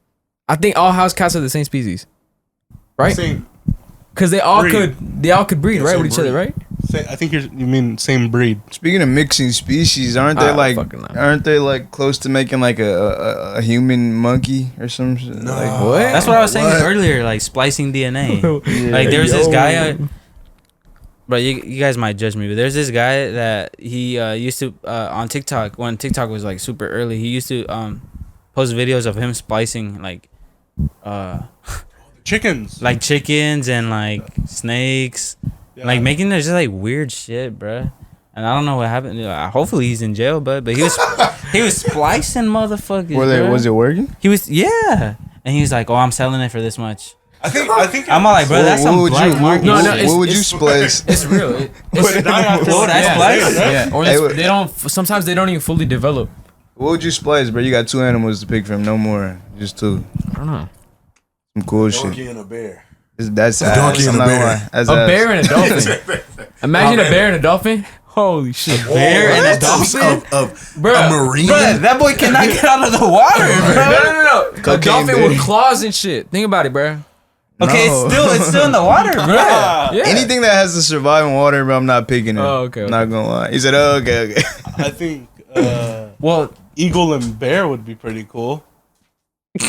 I think all house cats are the same species, right? Same. Because they all Breed. could. They all could breed, Yeah, right, same with each other, breed. right? I think you mean same breed. Speaking of mixing species, aren't they like close to making like a human monkey or some shit? No. Like, What? That's what I was saying What? earlier, like splicing DNA. yeah, Like there was this guy, bro. You guys might judge me, but there's this guy that he used to on TikTok when TikTok was like super early. He used to post videos of him splicing like Chickens. chickens and like snakes, Yeah. like making just like weird shit, bro. And I don't know what happened. Hopefully he's in jail, but he was splicing motherfuckers. Bruh. was it working? He was and he was like, "Oh, I'm selling it for this much." I think I'm all like, bro, that's some black market. No, shit. What would you splice? It's real. But it died after Whoa, that's yeah, splice? right? Yeah, or Hey, they don't. Sometimes they don't even fully develop. What would you splice, bro? You got 2 animals to pick from, no more, just 2. I don't know. Some cool shit. Donkey and a bear. That's A donkey ass. and I'm a not bear. gonna lie. That's A ass. bear and a dolphin. Imagine a bear and a dolphin. Holy shit. Bear and a dolphin? Of Bro, a marine. Bruh, that boy cannot get out of the water, bro. No. A Cocaine dolphin bear. with claws and shit. Think about it, bro. Okay, No. it's still in the water, bro. Yeah. Anything that has to survive in water, bro, I'm not picking it. Oh, okay, I'm not gonna lie. He said, oh, okay. I think Well, eagle and bear would be pretty cool.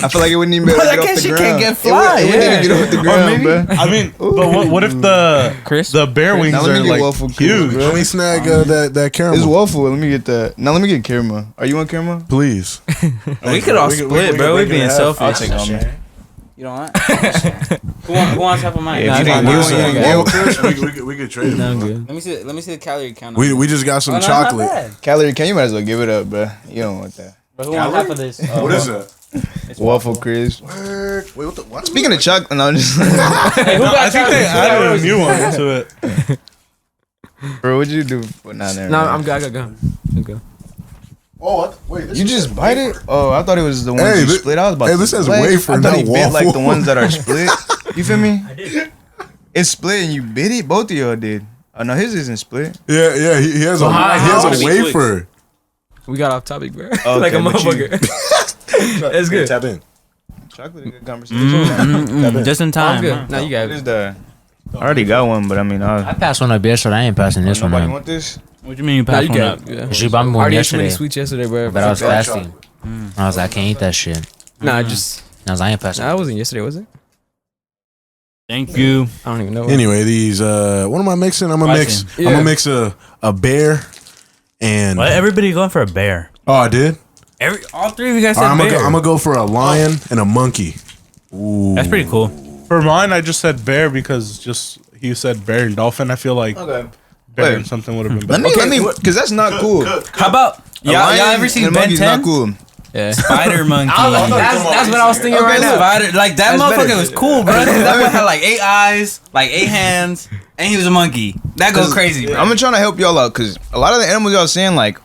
I feel like it wouldn't even be able to But get I off guess the you ground. can't get fly, It wouldn't yeah. even get off the Or ground, maybe- bro. I mean, but what if the bear wings Now let me are get like waffle cubes, huge? bro. Let me snag that caramel. It's waffle. Let me get that. Now let me get caramel. Are you on caramel? Please. we could all split, bro. We being selfish. I'll take all mine. You don't want? Who wants half of mine? Yeah, Nah, if you it's don't fine. want Nah, it, nah, you nah. don't we could trade them. No, I'm good. Let me see the calorie count. We just got some Oh, no, it's not chocolate. bad. Calorie, can you might as well give it up, bro. You don't want that. But who wants half of this? What is that? It's Waffle crisp. Word. Wait, what the what? Speaking of chocolate, no, I'm just Hey, who No, got I think they chocolate? added a new one to it. bro, what'd you do? Nah, there. No, I'm good. I got gun. I'm good. Oh, wait. You just bite it? Oh, I thought it was the ones Hey, you this- split. I was about hey, to this says split. wafer, I thought not he bit like the waffle. ones that are split. You feel me? I did. It's split and you bit it? Both of y'all did. Oh, no, his isn't split. Yeah. He has a how wafer. We got off topic, bro. Okay, Like a but you- motherfucker. It's good. Tap in. Chocolate, a good conversation. Just in I'm time. good. Huh? Now you got What it. is that? I already got one, but I mean, I passed one up yesterday. I ain't passing this one nobody up. want this? What do you mean you Now passed you one got up? it. Yeah. She bought me I one already ate too many yesterday, sweets yesterday, bro. but I was Dark fasting. chocolate. I was like, I can't eat that shit. Nah, just. I was like, I ain't passing. Nah, it wasn't yesterday, was it? Thank you. I don't even know. Anyway, these what am I mixing? I'm gonna mix. Splicing. I'm gonna mix a bear and. What? Everybody going for a bear? Oh, I did. All three of you guys All said right, bear. I'm gonna go for a lion and a monkey. Ooh. That's pretty cool. For mine, I just said bear because just he said bear and dolphin. I feel like Okay. bear Wait. and something would have been Let better. me, because that's not cool. How about A y'all lion ever seen and a Ben monkey's 10? not cool. Yeah. Spider monkey. That's what I was thinking Okay, right now. Spider, like that That's motherfucker better. was cool, bro. That boy had like 8 eyes, like 8 hands, and he was a monkey. That goes crazy, bro. I'm trying to help y'all out because a lot of the animals y'all saying, like,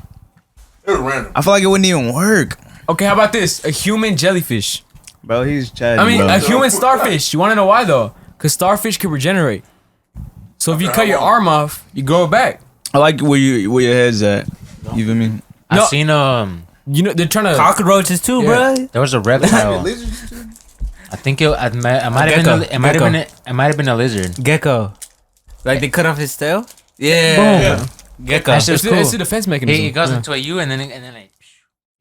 It was random. I feel like it wouldn't even work. Okay, how about this? A human jellyfish. Bro, he's chatting. I mean, a human starfish. You want to know why though? Because starfish can regenerate. So if you cut your arm off, you grow it back. I like where your head's at. You feel me? I No. seen You know they're trying to. Cockroaches too, Yeah. bro. there was a reptile. I think it might have been Gecko. it might have been a lizard. Gecko. Like they cut off his tail. Yeah. Gecko. That shit was It's, cool. it's a defense mechanism. He goes Yeah. into a U and then like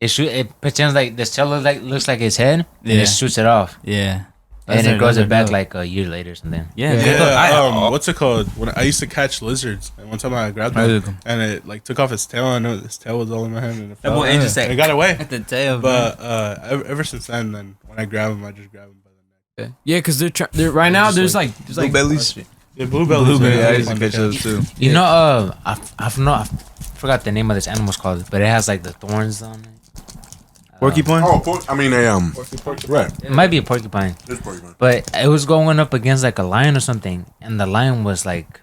it pretends like the tail looks like his head and Yeah. it shoots it off Yeah. and it grows those are it back dope. like a year later or something. Yeah. Yeah, Gecko. what's it called? When I used to catch lizards, and one time I grabbed one, and it like took off his tail, and his tail was all in my hand, and it That fell. boy ain't just And like it got away. at the tail, bro. But ever since then, when I grab him, I just grab him by the neck. Yeah, because they're right now. There's like Blue bellies. Yeah, bluebellies. Yeah, I are used to fun catch catch. those too. You know, I forgot the name of this animal's called, but it has like the thorns on it. Porcupine. Oh, I mean right. It might be a porcupine, This porcupine. but it was going up against like a lion or something, and the lion was like,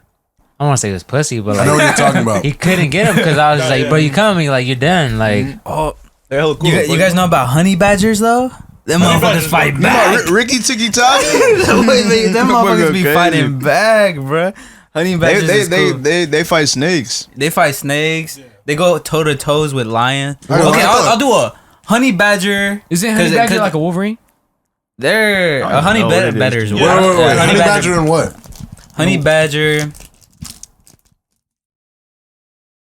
I don't want to say it was pussy, but I know what like you're talking about. he couldn't get him because I was like, bro, you coming? Like you're done. Like Oh, They're hella cool. you guys know about honey badgers though? Them motherfuckers fight back. Ricky Tiki Top. Them motherfuckers be Crazy. fighting back, bro. Honey badgers is cool. They fight snakes. They fight snakes. They go toe to toes with lions. I know, Okay, I thought- I'll do a honey badger. Is it honey 'Cause- badger 'cause like a wolverine? They're I a don't honey know what it is. badger's Wait, Wait, what? honey badger and what? Honey badger.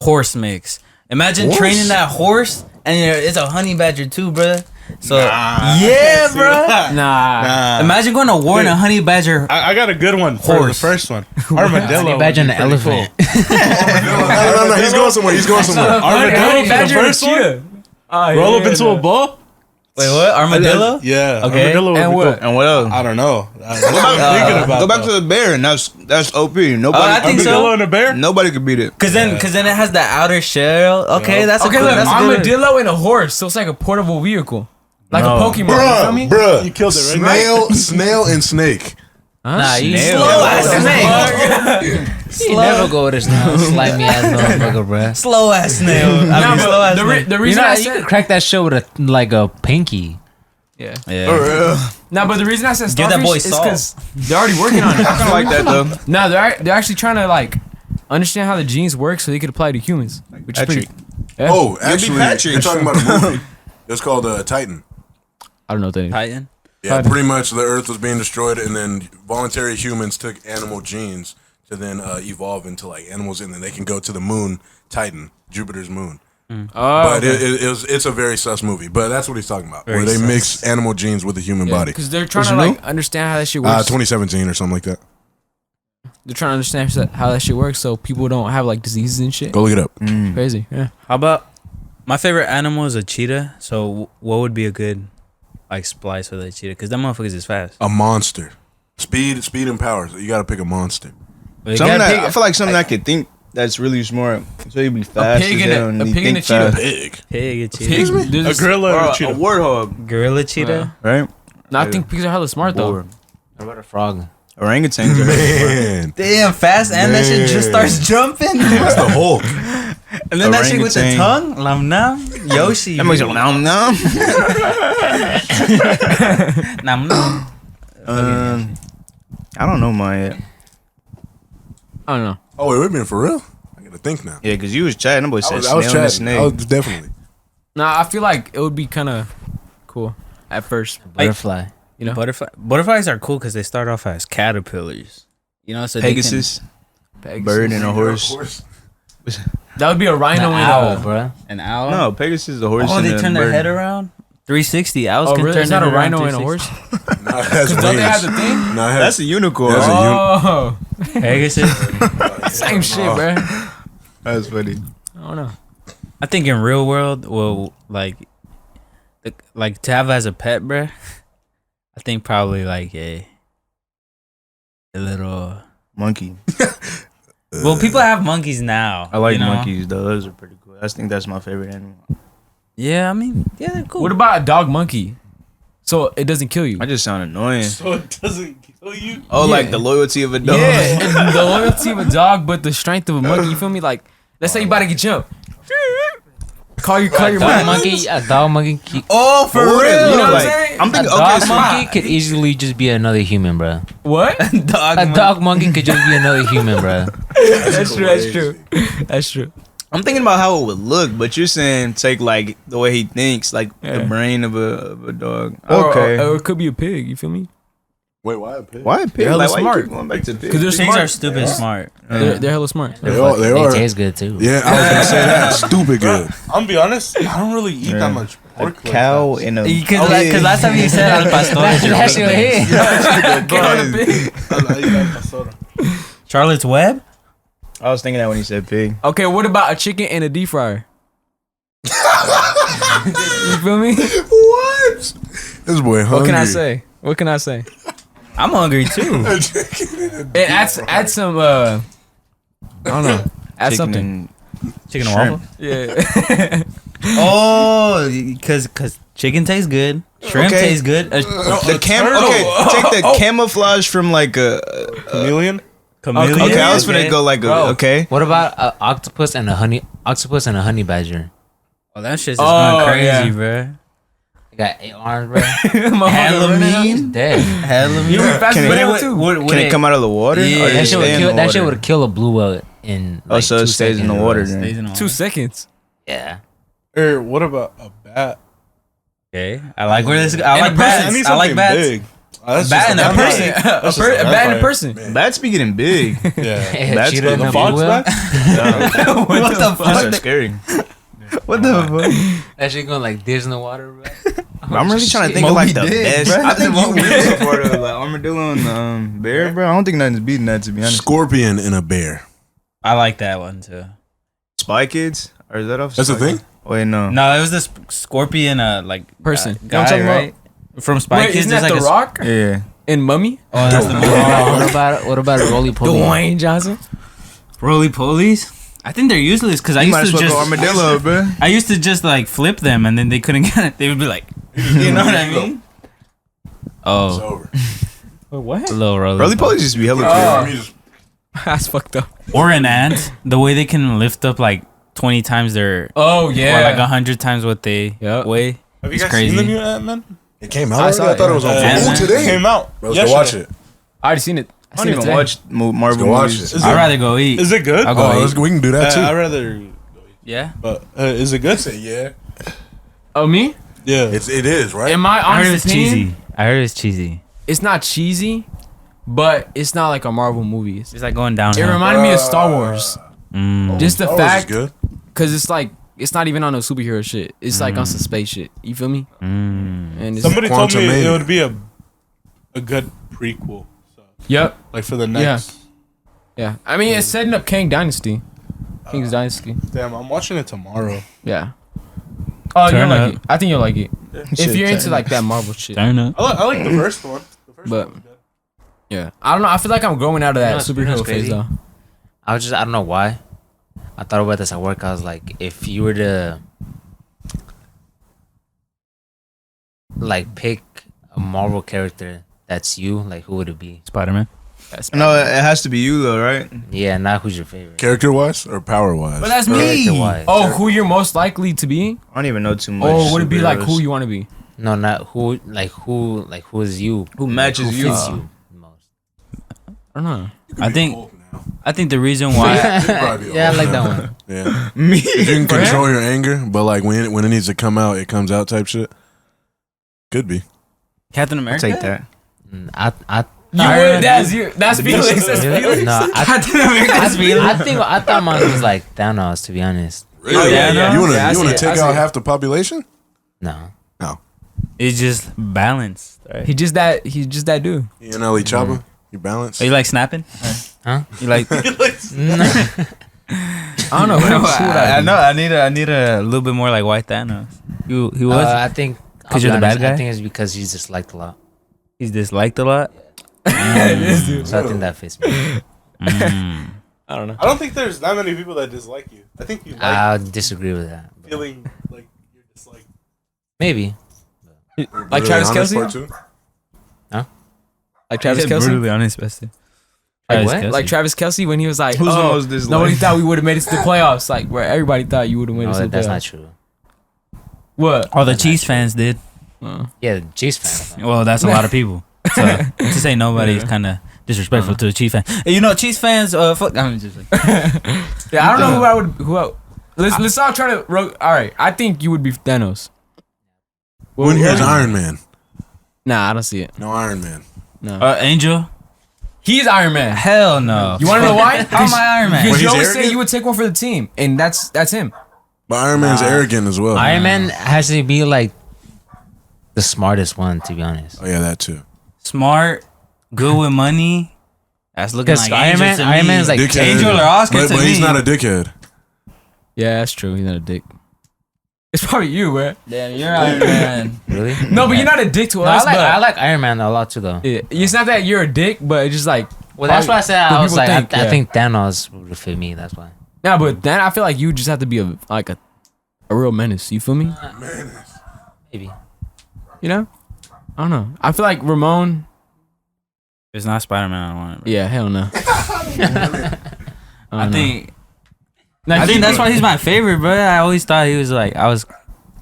horse mix. Imagine Horse? training that horse, and it's a honey badger too, bro. So yeah, bro. Nah. Imagine going to war in a honey badger. I got a good one for the Horse. first one. Armadillo. Imagine an would be pretty elephant. No. He's going somewhere. Cool. Armadillo for the first one. Roll up into a ball. Wait, what? Armadillo? Yeah. Okay. Armadillo would And be what? cool. And what else? I don't know. That's what I'm thinking about. Go back though. to the bear, and that's OP. Nobody, I think so. Armadillo and a bear. nobody could beat it. Cause then it has the outer shell. Okay, that's Okay, a good, look, that's a good one. armadillo and a horse, so it's like a portable vehicle, like a Pokemon. You feel me? Bruh. You killed it right Snail and snake. Nah, you Snail. slow ass snake. You never go with a snail, slimy ass motherfucker, bruh. Slow ass snail. Nah, slow ass but snake. the You reason know, I you said could crack that shit with a pinky. yeah. Yeah. Nah, but the reason I said Give that starfish boy is salt. because they're already working on it. I kind of like that though. No, they're actually trying to like understand how the genes work so they could apply to humans, which is pretty. Yeah. Oh, actually, Patrick. you're talking about a movie. It's called Titan. I don't know what that is. Titan. Yeah, Titan. pretty much the Earth was being destroyed, and then voluntary humans took animal genes to then evolve into like animals, and then they can go to the moon, Titan, Jupiter's moon. Oh, But it's a very sus movie. But that's what he's talking about, Very where they sus. mix animal genes with the human body. because they're trying What's to new? like understand how that shit works. 2017 or something like that. They're trying to understand how that shit works so people don't have like diseases and shit. Go look it up. Crazy, yeah. How about my favorite animal is a cheetah. So what would be a good like splice with a cheetah? Because that motherfuckers is fast. A monster. Speed and power. So you got to pick a monster. But you Something gotta that, pick I feel like something I could think that's really smart. So you be fast. pig as and a- hell and a you pig and think a cheetah. fast. Pig. pig, a cheetah, Pig, there's A this- gorilla Or and a a cheetah. warthog, gorilla cheetah. right? No, I think pigs are hella smart though. Or What about a frog? orangutans. Are Man. Damn, fast, and that shit just Man. starts jumping. That's the Hulk. And then that shit with the Orangutan. tongue, lam nam, Yoshi, That makes it nom nom. nam nam. I don't know mine yet. I don't know. Oh, wait, we've been for real? I got to think now. Yeah, because you was chatting. That boy said I was snail and a chatting. snake. I was definitely. Nah, I feel like it would be kind of cool at first. Butterfly. You know, Butterflies are cool because they start off as caterpillars. You know, so they can- Pegasus, bird and a horse. that would be a rhino An and owl, a. bruh. an owl. No, Pegasus is a horse. Oh, and they a turn their bird. head around. 360. Owls Oh, can really? turn It's not their a head around rhino and a 360. horse. Nah, it has Don't they have the wings. thing? Nah, it has- That's a unicorn. That's a Oh, Pegasus. same shit, bro. That's funny. I don't know. I think in real world, well, like to have as a pet, bruh. I think probably like a little. Monkey. Well, people have monkeys now. I like you know? monkeys though. Those are pretty cool. I think that's my favorite animal. Yeah, I mean, yeah, they're cool. What about a dog monkey? So it doesn't kill you. I just sound annoying. So it doesn't kill you. Oh, Yeah. like the loyalty of a dog. Yeah, and the loyalty of a dog, but the strength of a monkey. You feel me? Like, let's say you about to get jumped. Call your Dog man. monkey, a dog monkey, Oh, for What would it real? look You know what I'm like? saying? I'm a thinking. dog Okay, so monkey could easily just be another human, bruh. What? Dog. A dog monkey could just be another human, bruh. That's true. That's true. That's true. I'm thinking about how it would look, but you're saying take like the way he thinks, like Yeah. the brain of a dog. Or- Okay. Or it could be a pig. You feel me? Wait, why a pig? Why a pig? They're hella Like, why you smart. keep going back to pig? Because they're Pigs smart. are stupid smart. They're hella smart. They are. They They are. taste good too. Yeah, I was gonna say that. Stupid good. I'm gonna be honest. I don't really eat Yeah. that much A pork. like cow that. and a Because last time you said al pastor, That shit hit. I eat that pastora. Charlotte's Web. I was thinking that when he said pig. Okay, what about a chicken and a deep fryer? You feel me? What? This boy hungry. What can I say? What can I say? I'm hungry too. And add some. I don't know. Add Chicken something. and Chicken and shrimp. waffle. Yeah. Oh, because chicken tastes good. Shrimp Okay. tastes good. The turtle. take the camouflage from like a. Chameleon. Chameleon. Okay, I was finna go like a. Bro. Okay. What about an octopus and a honey badger? Oh, that shit's just Oh, going crazy, yeah. bruh. They got 8 arms, bruh. Hella mean. Dead. Hella mean. You be fast Can as it- hell too. Can it come out of the water? Yeah. Or That That just shit stay would in kill. the That shit water? would kill a blue whale in. Oh, Like so it 2 stays in the seconds. water Stays then. in 2 seconds. Yeah. Or what about a bat? Okay, I like where this. I And like a bats. I need I like something bats. big. That's Bat in a vampire. person. That's just A bat in a vampire. person. Man. Bats be getting big. Yeah. That's cheetah big. in a Fox blue whale? bat? What the That's fuck? scary. What the fuck? That shit going like this in the water, bro. I'm really trying to think of like the best. I think you win so far though. Like armadillo and bear, bro. I don't think nothing's beating that, to be honest. Scorpion and a bear. I like that one too. Spy Kids, or is that off? That's the Spy thing? Kids? Wait, no. No, it was this scorpion, like Person. guy, You know what I'm talking right? From Spy Wait, Kids. isn't there's that like The a Rock Yeah. in Mummy? Oh, that's the movie. What about roly poly? Dwayne Johnson. Roly polies. I think they're useless because I You might used as to well just go armadillo, bro. I used to just like flip them and then they couldn't get it. They would be like, you know what I mean? It's Oh, over. Wait, what? a little roly. Roly polies just be hella I cute. mean, just- That's fucked up. Or an ant. The way they can lift up like 20 times their, Oh or yeah. like 100 times what they Yep. weigh. Have you It's guys crazy. seen the new Ant-Man? It came out I already? saw I it, thought it was on yeah. Ooh, Ant-Man. It today. came out. Bro, let's go watch it. I already seen it. I don't even watch Marvel Let's go watch movies. it. Is I'd it- rather go eat. Is it good? I'll go Oh, eat. we can do that too. I'd rather. Yeah. But is it good? Say yeah. Oh me? Yeah. It is, right? In my I heard honest it's opinion, cheesy. I heard it's cheesy. it's not cheesy, but it's not like a Marvel movie. It's like going down. It reminded me of Star Wars. Just the Star Wars is fact, good. cause it's like it's not even on no superhero shit. It's like on some space shit. You feel me? And it's, Somebody told me Quantumania. it would be a good prequel. So, yep. like for the next. Yeah. I mean, it's setting up Kang Dynasty. King's Dynasty. Damn, I'm watching it tomorrow. Yeah. Oh, you Turn like up. it? I think you'll like it. If Shit, you're into turn like that Marvel shit. Turn up. I like the first one. The first But- one was good. Yeah. I don't know. I feel like I'm growing out of that You know what's superhero phase crazy? though. I don't know why. I thought about this at work. I was like, if you were to like pick a Marvel character that's you, like who would it be? Spider-Man. No, it has to be you though, right? Yeah, not who's your favorite. Character wise or power wise? But that's Character me. wise. Oh, who you're most likely to be? I don't even know too much. Or would it be like superheroes. who you want to be? No, not who. Who is you? Who matches Like, who you? fits you most? I don't know. I think the reason why Yeah, I like that one. Yeah. Me. You can control your anger, but like when it needs to come out, it comes out type shit. Could be. Captain I'll America. take that. I You would. That's you. That's Felix. That's Felix. no, Captain America's I thought mine was like Thanos. To be honest, Really? yeah, no. You wanna Yeah, I you wanna see it. I take see out it. half the population? no. It's just balanced, right? He's just that dude. You and Ali Chopper, you balance. Are you like snapping? Huh? You like? I don't know. Who would I I be? know. I need a little bit more like White Thanos. He was. I think 'Cause you're the bad guy? I think it's because he's disliked a lot. He's disliked a lot. So I think that fits me. Mm. I don't know. I don't think there's that many people that dislike you. I think you like I'll disagree with that. but feeling like you're disliked. Maybe. Like Travis Kelce? Like Travis Kelce? Brutally honest, Bestie. Like Travis what? Kelce. Like Travis Kelce when he was like, Who's the oh, most disliked? nobody thought we would have made it to the playoffs. Like where everybody thought you would have made it No, to the that's playoffs. not true. What? All the Chiefs fans did. Yeah, the Chiefs fan. Well, that's a lot of people. So to say nobody is kind of disrespectful to the Chiefs fan. Hey, you know, Chiefs fans. Fuck. I'm just like. Yeah, I don't know who I would. Let's all try to. All right, I think you would be Thanos. When here's Iron Man? Nah, I don't see it. No Iron Man. No, Angel. he's Iron Man. Hell no. You want to know why? How am I Iron Man? Because When you he's always say arrogant? you would take one for the team, and that's him. But Iron Man's arrogant as well. Iron Man has to be like the smartest one, to be honest. Oh yeah, that too. Smart, good with money. That's looking Because like Iron Angel Man- to Iron me. Man's like Dickhead. Angel or Oscar but, to but he's me. not a dickhead. Yeah, that's true. He's not a dick. It's probably you, man. Damn, you're Iron Man. Really? No, but you're not a dick to No, us. I but like Iron Man a lot too, though. yeah, it's not that you're a dick, but it's just like. Well, that's why I said I what was people like, think, I yeah. think Thanos would fit me. That's why. Nah, but then I feel like you just have to be a real menace. You feel me? Maybe. You know? I don't know. I feel like Ramon. It's not Spider-Man. I don't want it. Bro. Yeah, hell no. I think. Nah, I he- think that's why he's my favorite, bro. I always thought he was like. I was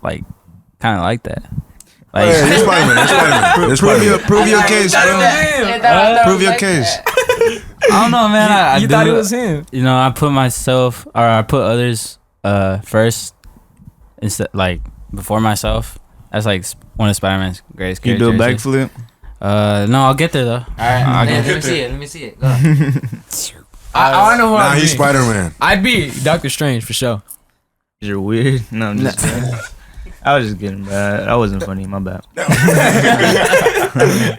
like, kind of like that. Like, Yeah, he's Spider-Man. He's Spider-Man. He's Spider-Man. Prove your case, bro. Prove your case. I don't know, man. I you do- thought it was him. You know, I put myself or I put others first instead, like before myself. That's like one of Spider-Man's greatest You do a characteristics. backflip. No, I'll get there though. All right, get let me see there. it. Let me see it. Go. I know who Nah, I'd he's be. Spider-Man. I'd be Doctor Strange for sure. You're weird. No, I'm just kidding. I was just kidding, bro. That wasn't funny. My bad.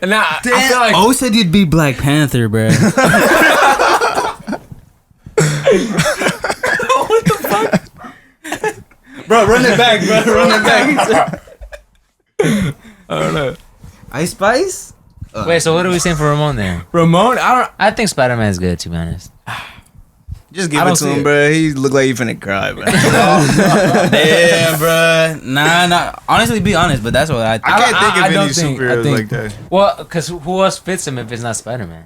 And now I feel like Oh, said you'd be Black Panther, bro. Bro, run it back, bro. Run it back. I don't know. Ice Spice? Wait, so what are we saying for Ramon then? Ramon, I think Spider Man's good, to be honest. Just give I it don't to see him, it. bro. He look like he finna cry, bro. Damn, bro. Nah. Honestly, be honest, but that's what I think. I can't think of I any don't think- I superheroes think- like that. Well, because who else fits him if it's not Spider Man?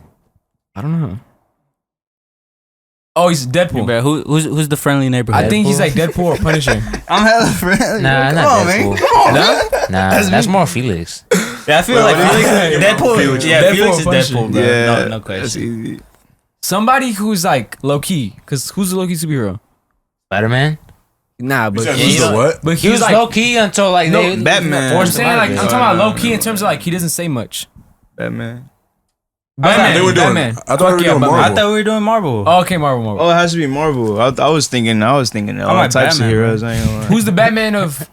I don't know. Oh, he's Deadpool. Bro, who's the friendly neighborhood? I think he's like Deadpool or Punisher. I'm hella friendly. Nah, Come not on, man. Deadpool. Come on, man. Nah, that's more Felix. Yeah, I feel like Felix, Deadpool. Yeah, Deadpool Felix is or Punisher. Deadpool, bro. Yeah, No that's question. easy. Somebody who's like low key, cause who's the low key superhero? Spider Man? Nah, but Who's the what? but He was like low key until like No, they Batman. forced I'm him saying out like of I'm it. talking about low key in terms of like he doesn't say much. Batman. Batman, They were doing. Batman. I thought we were doing Batman. I Marvel. thought we were doing Marvel. Oh, okay, Marvel. Oh, it has to be Marvel. I was thinking all like types Batman, of heroes. I ain't gonna lie. Who's the Batman of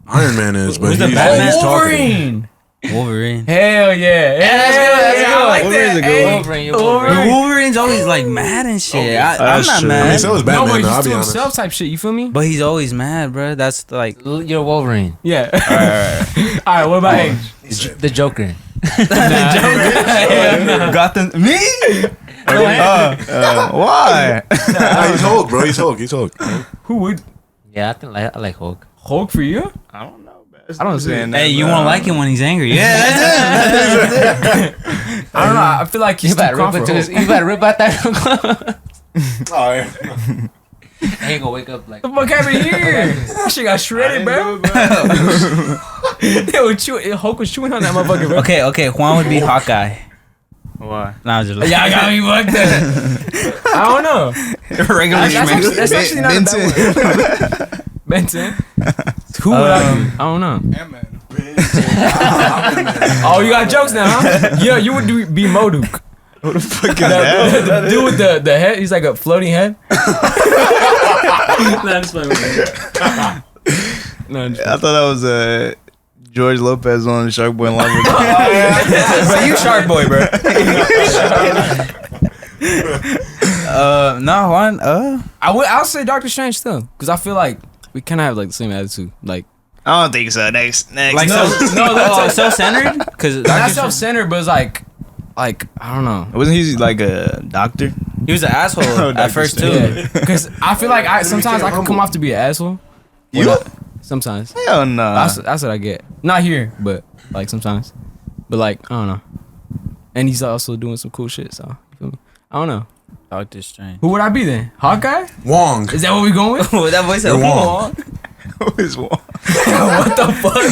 Iron Man is, but Who's the he's Batman? talking. Wolverine? Wolverine. Hell yeah! that's good, that's good. I like Wolverine's that. a good Hey, one. Wolverine, you're Wolverine. Wolverine. Wolverine's always like mad and shit. I'm That's not true. mad. I mean, so is No, Batman. but though, I'll he's be to honest. himself type shit. You feel me? But he's always mad, bro. That's like You're Wolverine. Yeah. All right. What about age? The Joker. Gotham. Me? Why? Nah, he's Hulk, bro. He's Hulk. Who would Yeah, I like Hulk. Hulk for you? I don't know, bro. I don't see it. Hey, you won't like him when he's angry. Yeah, that's I don't know. I feel like he's You too better calm rip for into his, Hulk. you better rip out that. Oh, yeah. I ain't gonna wake up like. What the fuck happened here? That shit got shredded, bro. They were Hulk was chewing on that motherfucker, bro. okay. Juan would be Hawkeye. Why? Nah, I'm just like, Y'all got me fucked up. I don't know. regular That's actually not a bad one. Benton. Who would I be? I don't know. Oh, you got jokes now, huh? Yeah, you would be Moduk. What the fuck is that? The dude with the head, he's like a floating head. Nah, just playing with that. No, I'm just I thought that was George Lopez on Shark Boy and Lava. Bro, you shark boy, bro. No, Juan. I'll say Doctor Strange still, because I feel like we kind of have like the same attitude. Like, I don't think so. Next. Like no, that's self-centered. Because not self-centered, but it's like I don't know. Wasn't he like a doctor? he was an asshole at Dr. first too. Yeah, because I feel like sometimes I can come off to be an asshole. You? Sometimes. Hell no. That's what I get. Not here, but like sometimes. But like I don't know. And he's also doing some cool shit. So you feel me? I don't know. Doctor Strange. Who would I be then? Hawkeye? Wong. Is that what we going with? that voice You're Wong. Who is one? What the fuck?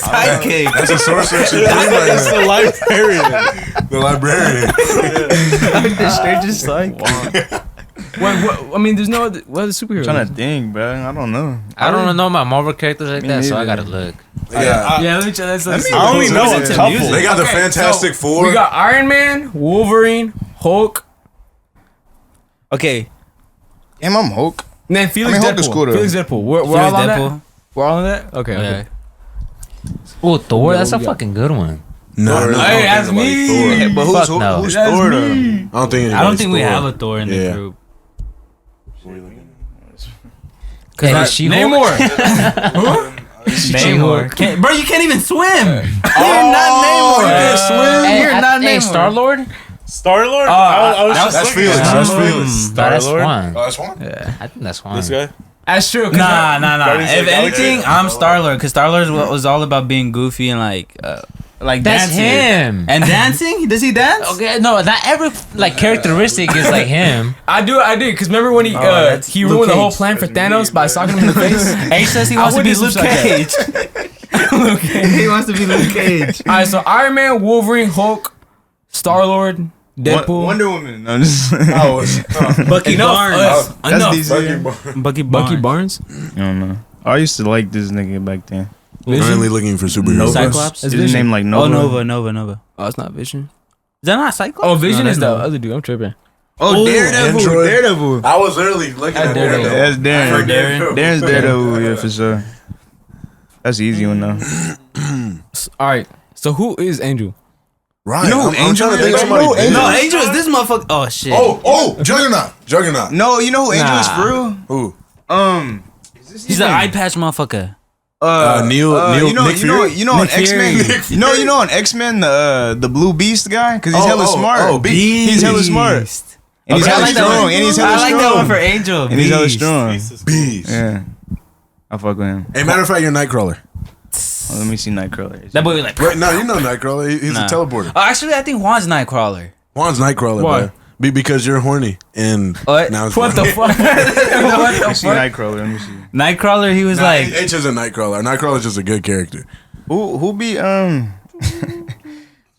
Sidekick. That's a sorcerer shit. It's the librarian. The librarian. Doctor Strange is like. What, I mean, there's no other, what other superheroes? I'm trying to think, bro. I don't know. I don't know my Marvel characters like Me that, so I neither. gotta look. Yeah. Yeah, let me check. Let's I see. only know a Listen to couple. music. They got the Okay, Fantastic so Four. We got Iron Man, Wolverine, Hulk, Okay. Damn, I'm Hulk. and then Felix Hulk is Deadpool. cool, though. Felix Deadpool. We're Felix all on Deadpool. that? We're all on that? Okay. Yeah. Oh, Thor, Yeah, that's a what we got? fucking good one. No, Hey, that's me. Hey, but who's Fuck no. who's That's Thor me. though? I don't think. I don't think we anybody's have Thor. a Thor in the Yeah. group. Hey, Not- She-Hulk? Namor. Namor. Bro, you can't even swim. You're not Namor. You can't swim. Hey, You're not hey, Namor. Star Lord? Star Lord? Oh, I was that's just looking Felix. at That's him. Felix. That's Star-Lord? one. Oh, that's one. I think that's one. This guy? That's true. 'cause Nah. Guardians of If the Galaxy? anything, I'm Star Lord because Star Lord was all about being goofy and like That's dancing. him. And dancing? Does he dance? Okay, no, not every like characteristic is like him. I did, because remember when he that's he Luke ruined the whole Cage. plan for Thanos by socking him in the face? H says he I wants to be witnessed Luke some shit Cage. He wants to be Luke Cage. Alright, so Iron Man, Wolverine, Hulk, Star Lord, Deadpool. Wonder Woman. I'm just. Oh, it's Bucky Barnes. That's Enough. DC. Bucky Bucky Barnes. Barnes. I don't know. I used to like this nigga back then. Currently looking for superheroes. Nova. Cyclops? Is his name like Oh, Nova? Nova. Oh, it's not Vision. Is that not Cyclops? Oh, Vision No, is that's the Nova. other dude. I'm tripping. Oh, Daredevil. Android. Daredevil. I was literally looking at Daredevil. Daredevil. That's For Darren. Darren? Darren's Daredevil, yeah, for sure. That's an easy one though. All right. So who is Angel? Right. You know who I'm Angel trying to is? think of somebody. No, No, Angel is this motherfucker. Oh shit. Oh, Juggernaut. No, you know who Angel is for real? Who? He's an eye patch motherfucker. Neil. you know, Nick you know, Fury? you know on Nick X Men. Fury. You know on X Men the Blue Beast guy because he's hella smart. He's hella smart. And he's Okay, I hella like that strong. one. And he's hella I like that one strong. for Angel. And he's hella Beast. strong. Beast. Yeah, I fuck with him. Hey, matter of fact, you're Nightcrawler. Oh, let me see Nightcrawler. That boy was like. Wait, no, you know Nightcrawler. He's Nah. a teleporter. Oh, actually, I think Juan's Nightcrawler. Juan's Nightcrawler, Why? bro. Because you're horny and What? now it's What the funny. fuck? Let me see Nightcrawler. Let me see. Nightcrawler, he was Nah, like. H is a Nightcrawler. Nightcrawler's just a good character. Who be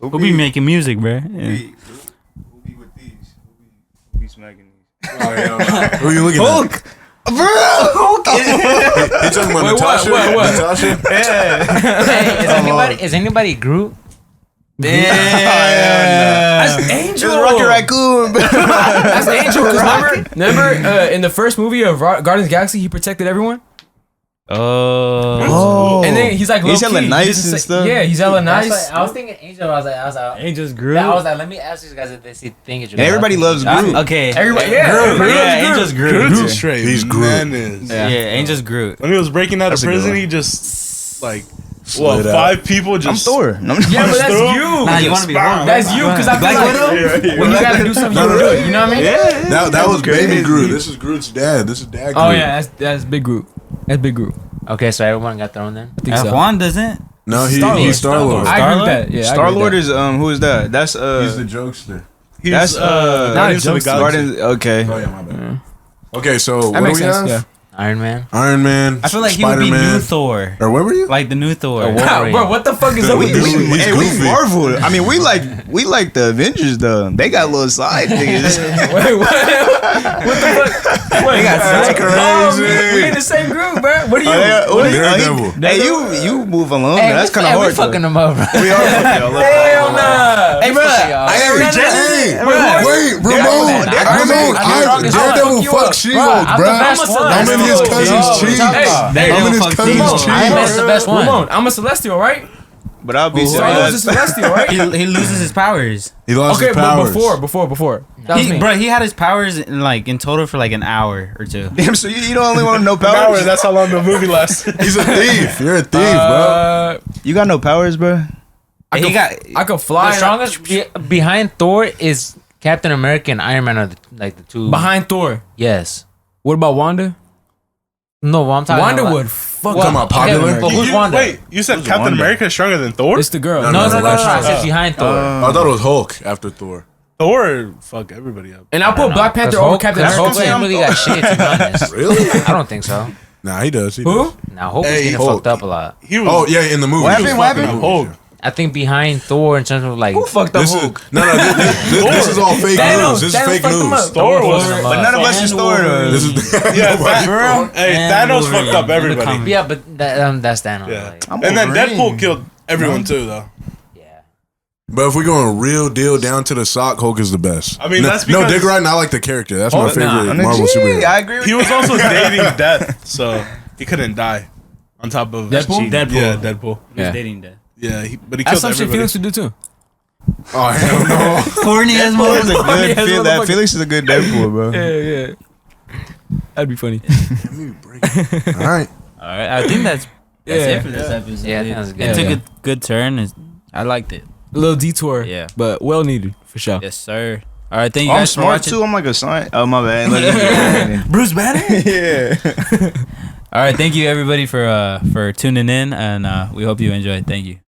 Who be making music, bro? Yeah. Who be with these? Who be smacking these? Who are you looking at? He talking about Wait, Natasha? what? Natasha? Hey, is anybody Groot? That's Angel. It's Rocket Raccoon. That's Angel. 'Cause remember in the first movie of Guardians of the Galaxy, he protected everyone. Oh. And then he's like, He's low-key. hella He nice doesn't and say- stuff. Yeah, he's hella nice. That's why I was thinking Angel. I was like, Angel's Groot. yeah, I was like, let me ask these guys if they think it's And everybody loves Groot. Okay. Everybody, yeah. Groot. Yeah, Angel's Groot. Groot's straight. He's Groot. menace. Yeah, Angel's Groot. When he was breaking out of That's a good prison, one. he just like Slid out. 5 people I'm just. Thor. No, Yeah, but that's Through? you. Nah, you want to be wrong. That's you, because I feel like when you gotta do something, you do it. You know what I mean? Yeah. That was baby Groot. This is Groot's dad. This is dad Groot. Oh yeah, that's Big Groot. That's Big Groot. Okay, so everyone got thrown then. I think so. Juan doesn't. No, he's Star-Lord. Star-Lord. I agree with that. Yeah, Star Lord is who is that? That's He's the jokester. He's, That's, Guardians of the jokes- Galaxy. Guardians. Okay. Oh, yeah, my bad. Okay, so That what do makes we sense. have? Yeah. Iron Man. Iron Man, I feel like he would be Spider-Man. new Thor. Or where were you? Like the new Thor. Wolverine. Bro, what the fuck is up with He's you? Hey, we goofy. Marvel. I mean, we like the Avengers though. They got little side niggas. Wait, what? What the fuck? Wait, That's crazy. we in the same group, bro. What are you? Daredevil. Hey, you move along. Hey, That's kind of we hard. fucking though. them up, bro. We are fucking y'all up. Hell nah. Hey, bro. Hey, Wait, wait, Ramon, Daredevil fuck She-Hulk, I'm bro. the best one. I'm in his cousin's cheeks. Hey, I'm in his fuck cousin's She-Hulk. cheeks. Iron Man's the best one. Ramon, I'm a Celestial, right? But I'll be So I was a serious. Celestial, right? He loses his powers. He lost Okay, his but powers. before. That was me. Bro, he had his powers in total for like an hour or two. Damn, so you don't only want to know An hour, powers? that's how long the movie lasts. He's a thief. You're a thief, bro. You got no powers, bro? I He could, got I could fly. The strongest behind Thor is Captain America and Iron Man are the two. behind Thor. Yes. What about Wanda? No, what I'm talking Wanda about. would fuck Talking up. about popular? but who's Wanda? Wait, you said Who's Captain Wanda? America is stronger than Thor? It's the girl. No, No, no, I said behind Thor. I thought it was Hulk after Thor. Thor fuck everybody up. And I'll put Black Panther over Captain Hulk America. ain't really got shit, to be honest. Really? I don't think so. Nah, he does. He Who? does. Now Hulk is Hey, getting Hulk. fucked up a lot. He was. Oh, yeah, in the movie. What he was happened? What fucking happened? up. Hulk. I think behind Thor in terms of like. Who fucked up This is Hulk? this is all fake Thanos, news. This is Thanos fake fucked him news. up. Thor was. But none of us is Thor. This is Yeah, Nobody- Hey, And Thanos Wolverine. fucked up In the everybody. comics. Yeah, but that's Thanos. Yeah. Like, I'm And then Wolverine. Deadpool killed everyone too, though. yeah. But if we're going real deal down to the sock, Hulk is the best. I mean, no, that's no, because- Dick Ryan. I like the character. That's my Hulk, favorite Nah, Marvel gee, superhero. I agree with He you. was also dating Death, so he couldn't die. On top of Deadpool? Deadpool. Yeah, Deadpool. He's Yeah. dating that. Yeah, but he That's killed some shit everybody. Felix would do too. Oh hell no! Corny as Felix is a motherfucker. good Yes, Fel- that motherfucker. Felix is a good Deadpool, bro. Yeah. That'd be funny. All right. All right, I think that's Yeah. it for this episode. Yeah, I think that's good. It took Yeah. a good turn. I liked it. A little detour. Yeah. But well needed for sure. Yes, sir. All right, thank you I'm guys for smart watching. too. I'm like a science. Oh my bad. Bruce Banner. Yeah. All right, thank you everybody for tuning in, and we hope you enjoyed. Thank you.